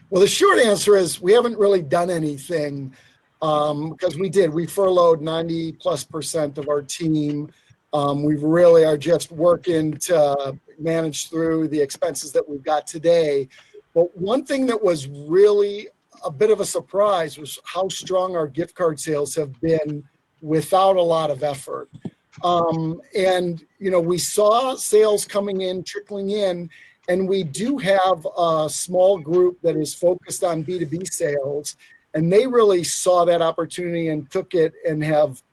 Well, the short answer is we haven't really done anything because we furloughed 90+% of our team. We really are just working to manage through the expenses that we've got today. But one thing that was really a bit of a surprise was how strong our gift card sales have been without a lot of effort. And, you know, we saw sales coming in, trickling in, and we do have a small group that is focused on B2B sales. And they really saw that opportunity and took it and have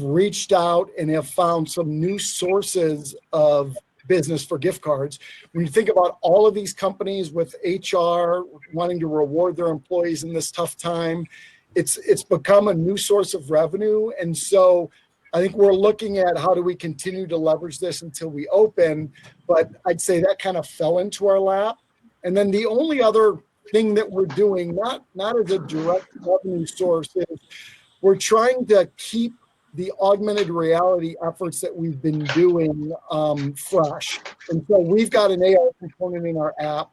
reached out and have found some new sources of business for gift cards. When you think about all of these companies with HR wanting to reward their employees in this tough time, it's become a new source of revenue. And so I think we're looking at how do we continue to leverage this until we open, but I'd say that kind of fell into our lap. And then the only other thing that we're doing, not as a direct revenue source, is we're trying to keep the augmented reality efforts that we've been doing fresh. And so we've got an AR component in our app.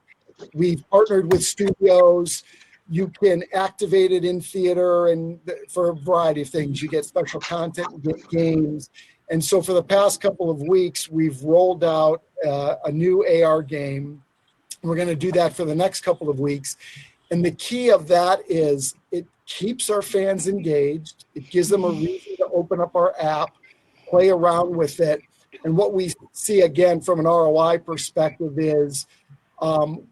We've partnered with studios. You can activate it in theater and for a variety of things. You get special content, you get games. And so for the past couple of weeks, we've rolled out a new AR game. We're going to do that for the next couple of weeks. And the key of that is it keeps our fans engaged. It gives them a reason to open up our app, play around with it. And what we see, again, from an ROI perspective is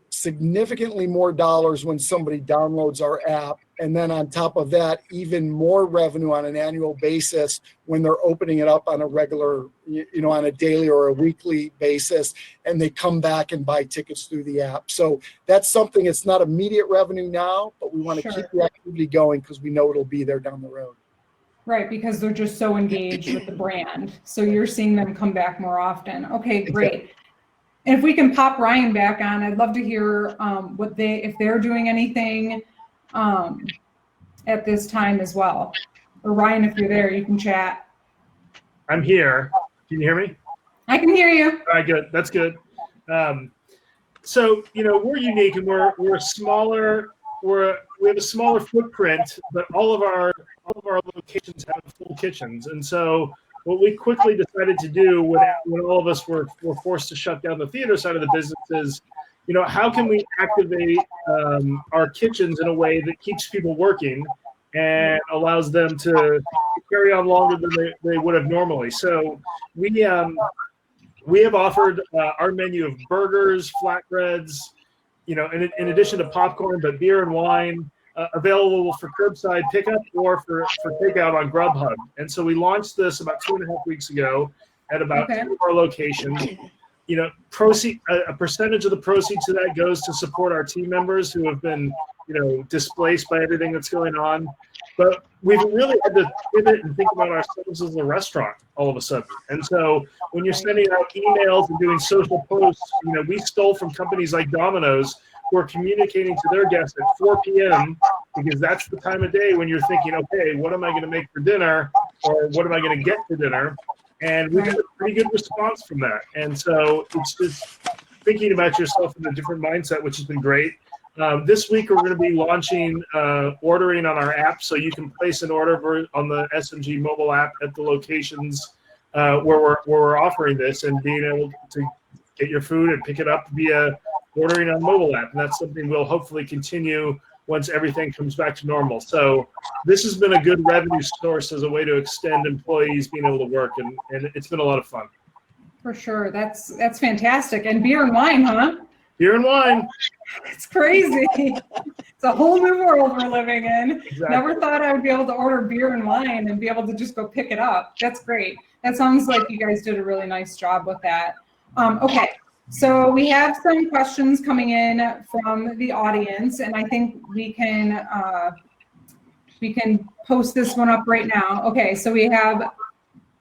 significantly more dollars when somebody downloads our app. And then on top of that, even more revenue on an annual basis when they're opening it up on a regular, you know, on a daily or a weekly basis, and they come back and buy tickets through the app. So that's something, it's not immediate revenue now, but we want to keep the activity going because we know it'll be there down the road. Right, because they're just so engaged with the brand. So you're seeing them come back more often. Okay, great. Exactly. And if we can pop Rian back on, I'd love to hear if they're doing anything at this time as well. Or Rian, if you're there, you can chat. I'm here. Can you hear me? I can hear you. All right, good. That's good. So, you know, we're unique and we're smaller. We have a smaller footprint, but all of our locations have full kitchens. And so what we quickly decided to do when all of us were forced to shut down the theater side of the business is, you know, how can we activate our kitchens in a way that keeps people working and allows them to carry on longer than they would have normally. So we have offered our menu of burgers, flatbreads, you know, in addition to popcorn, but beer and wine, available for curbside pickup or for takeout on Grubhub. And so we launched this about 2.5 weeks ago at about 2 of our locations. proceed, a percentage of the proceeds to that goes to support our team members who have been, displaced by everything that's going on. But we've really had to pivot and think about ourselves as a restaurant all of a sudden. And so when you're sending out emails and doing social posts, we stole from companies like Domino's who are communicating to their guests at 4 p.m. because that's the time of day when you're thinking, okay, what am I going to make for dinner, or what am I going to get for dinner? And we got a pretty good response from that. And so it's just thinking about yourself in a different mindset, which has been great. This week, we're going to be launching ordering on our app, so you can place an order on the SMG mobile app at the locations where we're offering this, and being able to get your food and pick it up via ordering on mobile app. And that's something we'll hopefully continue once everything comes back to normal. So this has been a good revenue source as a way to extend employees being able to work, and it's been a lot of fun. For sure. That's fantastic. And beer and wine, huh? Beer and wine. It's crazy. It's a whole new world we're living in. Exactly. Never thought I would be able to order beer and wine and be able to just go pick it up. That's great. That sounds like you guys did a really nice job with that. Okay, so we have some questions coming in from the audience, and I think we can post this one up right now. Okay, so we have,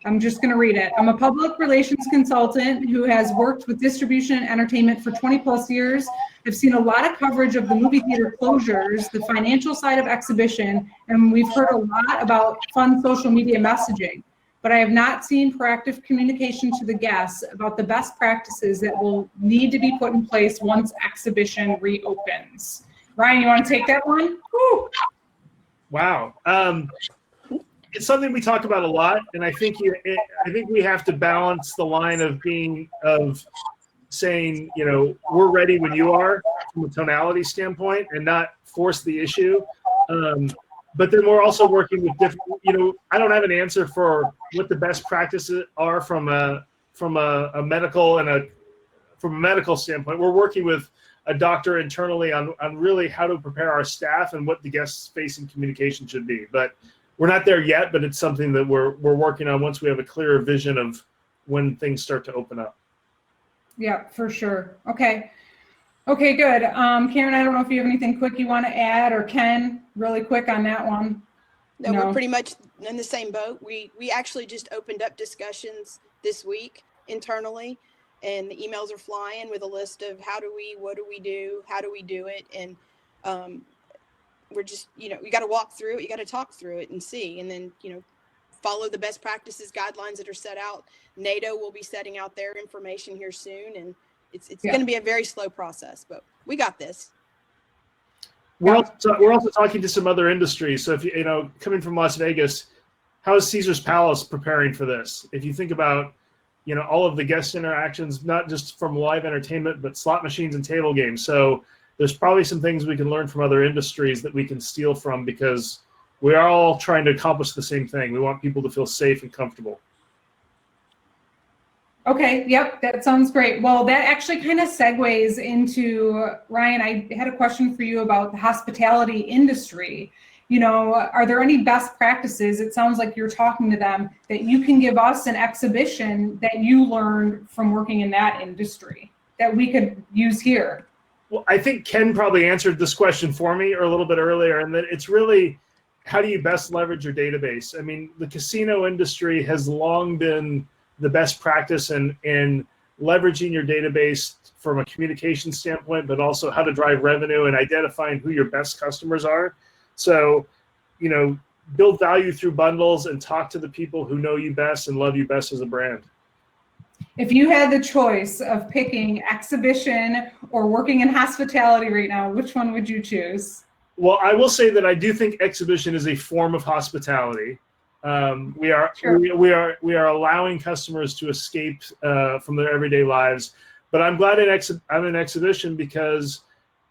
I'm just going to read it. I'm a public relations consultant who has worked with distribution and entertainment for 20 plus years. I've seen a lot of coverage of the movie theater closures, the financial side of exhibition, and we've heard a lot about fun social media messaging. But I have not seen proactive communication to the guests about the best practices that will need to be put in place once exhibition reopens. Ryan, you want to take that one? Woo. Wow. It's something we talk about a lot, and I think we have to balance the line of saying, we're ready when you are from a tonality standpoint, and not force the issue. But then we're also working with different. I don't have an answer for what the best practices are from a medical from a medical standpoint. We're working with a doctor internally on really how to prepare our staff and what the guest-facing communication should be. But we're not there yet, but it's something that we're working on once we have a clearer vision of when things start to open up. Yeah, for sure. Okay, good. Karen, I don't know if you have anything quick you want to add, or Ken, really quick on that one. No, we're pretty much in the same boat. We actually just opened up discussions this week internally, and the emails are flying with a list of what do we do, how do we do it, and we're just, you got to walk through it, you got to talk through it and see, and then, follow the best practices guidelines that are set out. NATO will be setting out their information here soon, and it's going to be a very slow process, but we got this. We're also talking to some other industries. So if coming from Las Vegas, how is Caesar's Palace preparing for this? If you think about, all of the guest interactions, not just from live entertainment, but slot machines and table games. So there's probably some things we can learn from other industries that we can steal from, because we are all trying to accomplish the same thing. We want people to feel safe and comfortable. Okay, yep, that sounds great. Well, that actually kind of segues into, Ryan, I had a question for you about the hospitality industry. Are there any best practices, it sounds like you're talking to them, that you can give us an exhibition that you learned from working in that industry that we could use here? Well, I think Ken probably answered this question for me or a little bit earlier, and that it's really, how do you best leverage your database? I mean, the casino industry has long been the best practice in leveraging your database from a communication standpoint, but also how to drive revenue and identifying who your best customers are. So, build value through bundles and talk to the people who know you best and love you best as a brand. If you had the choice of picking exhibition or working in hospitality right now, which one would you choose? Well, I will say that I do think exhibition is a form of hospitality. We are allowing customers to escape from their everyday lives. But I'm glad I'm in exhibition, because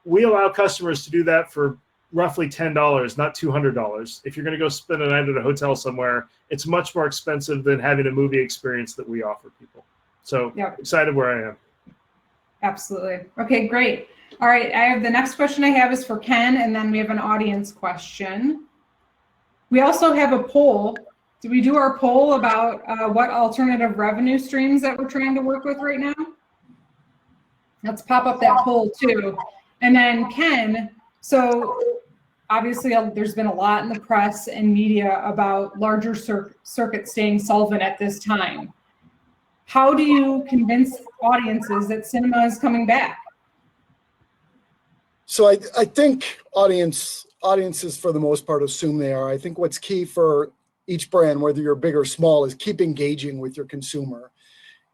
we allow customers to do that for roughly $10, not $200. If you're going to go spend a night at a hotel somewhere, it's much more expensive than having a movie experience that we offer people. So Excited where I am. Absolutely. Okay, great. All right, the next question I have is for Ken, and then we have an audience question. We also have a poll. Did we do our poll about what alternative revenue streams that we're trying to work with right now? Let's pop up that poll too. And then Ken, so obviously there's been a lot in the press and media about larger circuits staying solvent at this time. How do you convince audiences that cinema is coming back? So I think audiences for the most part assume they are. I think what's key for each brand, whether you're big or small, is keep engaging with your consumer.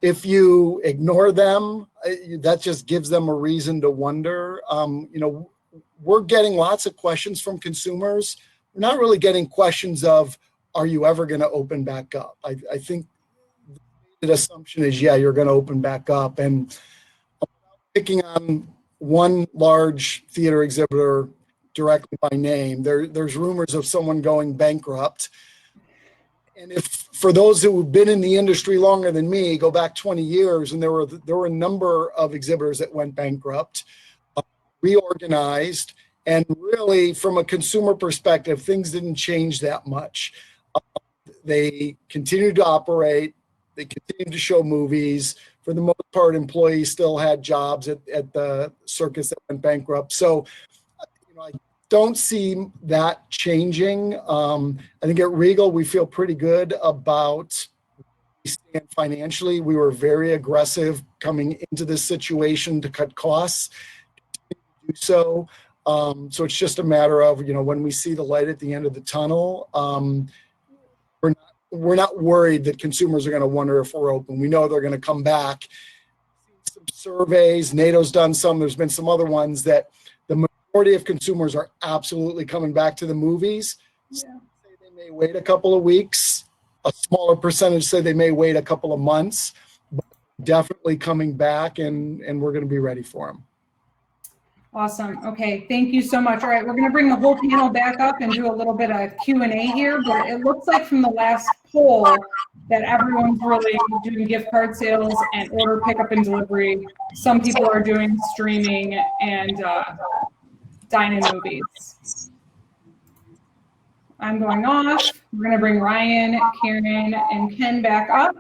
If you ignore them, that just gives them a reason to wonder. We're getting lots of questions from consumers. We're not really getting questions of, are you ever going to open back up? I think the assumption is, yeah, you're going to open back up. And picking on one large theater exhibitor directly by name, there's rumors of someone going bankrupt. And if for those who have been in the industry longer than me, go back 20 years, and there were a number of exhibitors that went bankrupt, reorganized, and really from a consumer perspective, things didn't change that much. They continued to operate, they continued to show movies. For the most part, employees still had jobs at the circus that went bankrupt. So, I don't see that changing. I think at Regal, we feel pretty good about where we stand financially. We were very aggressive coming into this situation to cut costs. To do so. So it's just a matter of, when we see the light at the end of the tunnel, we're not worried that consumers are going to wonder if we're open. We know they're going to come back. Some surveys, NATO's done some, there's been some other ones that the majority of consumers are absolutely coming back to the movies. Some say they may wait a couple of weeks. A smaller percentage say they may wait a couple of months, but definitely coming back, and we're going to be ready for them. Awesome. Okay, thank you so much. All right, we're going to bring the whole panel back up and do a little bit of Q&A here, but it looks like from the last poll that everyone's really doing gift card sales and order pickup and delivery. Some people are doing streaming and dine-in movies. I'm going off. We're going to bring Ryan, Karen, and Ken back up.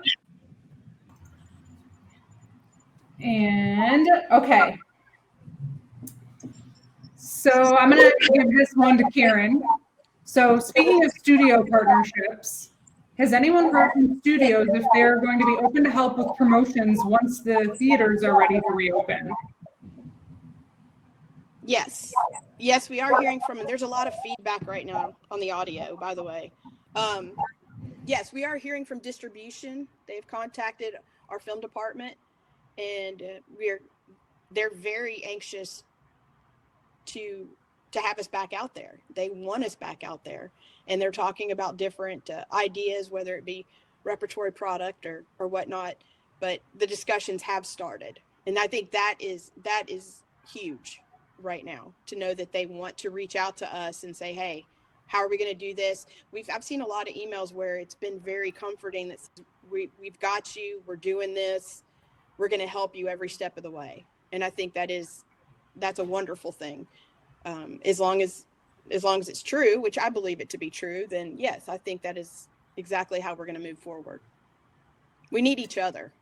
And okay. So I'm going to give this one to Karen. So speaking of studio partnerships, has anyone heard from studios if they're going to be open to help with promotions once the theaters are ready to reopen? Yes. Yes, we are hearing from them. There's a lot of feedback right now on the audio, by the way. Yes, we are hearing from distribution. They've contacted our film department, and they're very anxious to have us back out there. They want us back out there, and they're talking about different ideas, whether it be repertory product or whatnot. But the discussions have started, and I think that is huge right now, to know that they want to reach out to us and say, hey, how are we going to do this? I've seen a lot of emails where it's been very comforting that we've got you, we're doing this, we're going to help you every step of the way. And I think that's a wonderful thing. As long as it's true, which I believe it to be true, then yes, I think that is exactly how we're going to move forward. We need each other.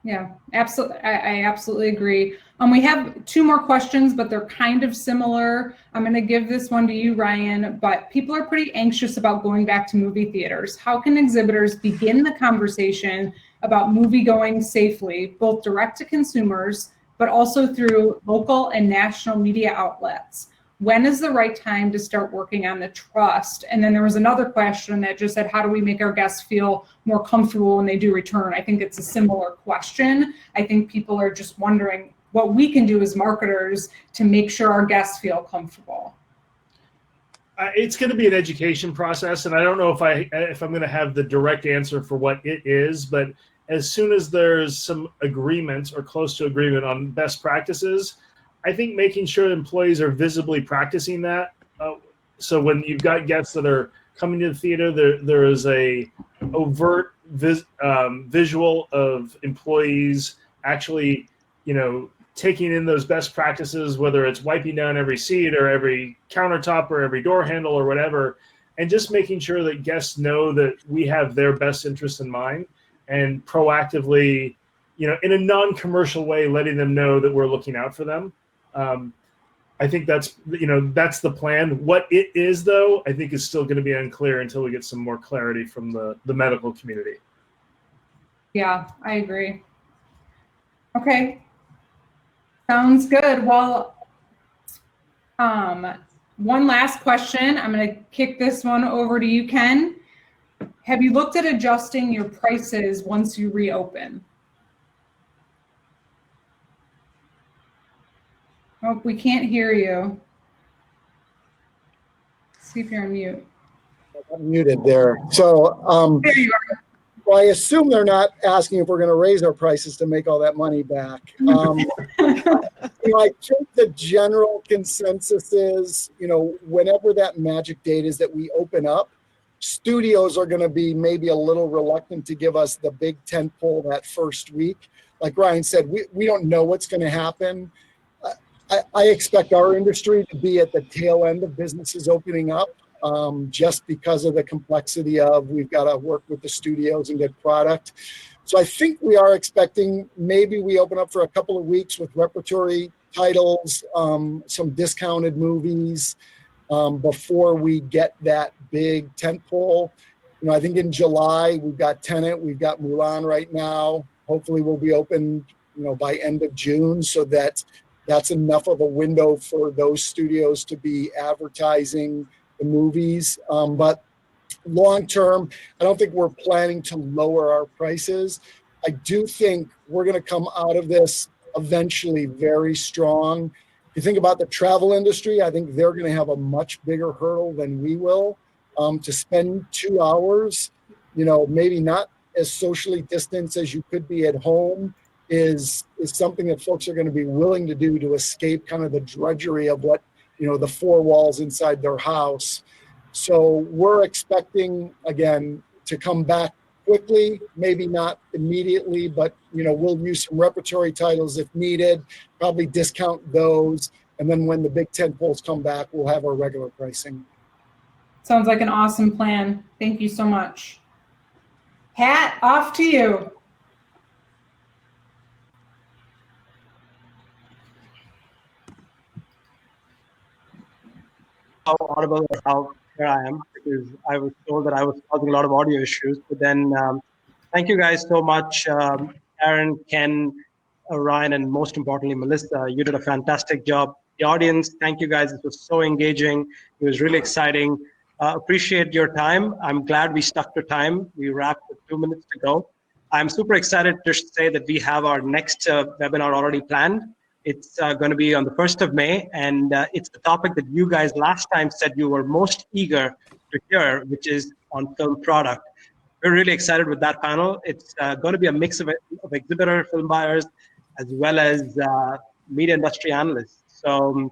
Yeah, absolutely. I absolutely agree. We have two more questions, but they're kind of similar. I'm going to give this one to you, Ryan, but people are pretty anxious about going back to movie theaters. How can exhibitors begin the conversation about movie going safely, both direct to consumers, but also through local and national media outlets? When is the right time to start working on the trust? And then there was another question that just said, how do we make our guests feel more comfortable when they do return? I think it's a similar question. I think people are just wondering what we can do as marketers to make sure our guests feel comfortable. It's going to be an education process, and I don't know if I'm going to have the direct answer for what it is, but as soon as there's some agreement or close to agreement on best practices, I think making sure employees are visibly practicing that. So when you've got guests that are coming to the theater, there is a overt visual of employees actually, taking in those best practices, whether it's wiping down every seat or every countertop or every door handle or whatever, and just making sure that guests know that we have their best interest in mind and proactively in a non-commercial way, letting them know that we're looking out for them. I think that's the plan. What it is, though, I think is still going to be unclear until we get some more clarity from the medical community. Yeah, I agree. Okay. Sounds good. Well, one last question. I'm going to kick this one over to you, Ken. Have you looked at adjusting your prices once you reopen? Oh, we can't hear you. See if you're on mute. I'm muted there. So There you are. well, I assume they're not asking if we're going to raise our prices to make all that money back. I think the general consensus is, whenever that magic date is that we open up, studios are going to be maybe a little reluctant to give us the big tentpole that first week. Like Rian said, we don't know what's going to happen. I expect our industry to be at the tail end of businesses opening up, just because of the complexity of we've got to work with the studios and get product. So I think we are expecting maybe we open up for a couple of weeks with repertory titles, some discounted movies, before we get that big tentpole. I think in July we've got Tenet, we've got Mulan right now. Hopefully we'll be open, by end of June, so that's enough of a window for those studios to be advertising the movies. But long term, I don't think we're planning to lower our prices. I do think we're going to come out of this eventually very strong. If you think about the travel industry, I think they're going to have a much bigger hurdle than we will. To spend 2 hours, maybe not as socially distanced as you could be at home, is something that folks are going to be willing to do to escape kind of the drudgery of what, the four walls inside their house. So we're expecting, again, to come back quickly, maybe not immediately, but, we'll use some repertory titles if needed, probably discount those. And then when the big tentpoles come back, we'll have our regular pricing. Sounds like an awesome plan. Thank you so much. Pat, off to you. How audible or how here I am, because I was told that I was causing a lot of audio issues. But then thank you guys so much, Aaron, Ken, Ryan, and most importantly, Melissa. You did a fantastic job. The audience, thank you guys. It was so engaging. It was really exciting. Appreciate your time. I'm glad we stuck to time. We wrapped with 2 minutes to go. I'm super excited to say that we have our next webinar already planned. It's going to be on the 1st of May, and it's the topic that you guys last time said you were most eager to hear, which is on film product. We're really excited with that panel. It's going to be a mix of exhibitor, film buyers, as well as media industry analysts. So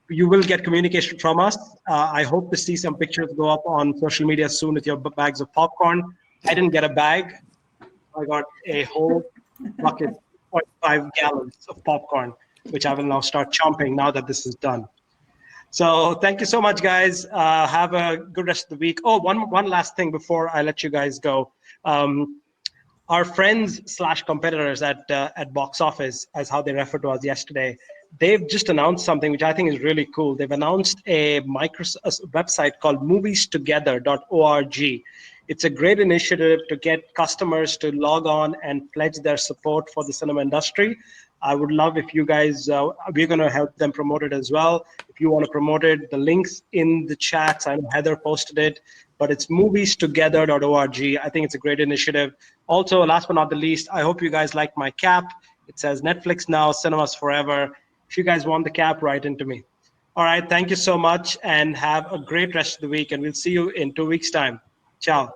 you will get communication from us. I hope to see some pictures go up on social media soon with your bags of popcorn. I didn't get a bag. I got a whole bucket. 0.5 gallons of popcorn, which I will now start chomping now that this is done. So thank you so much, guys. Have a good rest of the week. Oh, one last thing before I let you guys go. Our friends / competitors at Box Office, as how they referred to us yesterday, they've just announced something which I think is really cool. They've announced a website called moviestogether.org. It's a great initiative to get customers to log on and pledge their support for the cinema industry. I would love if you guys, we're going to help them promote it as well. If you want to promote it, the link's in the chats. I know Heather posted it, but it's moviestogether.org. I think it's a great initiative. Also, last but not the least, I hope you guys like my cap. It says Netflix now, cinemas forever. If you guys want the cap, write into me. All right, thank you so much and have a great rest of the week, and we'll see you in 2 weeks' time. Ciao.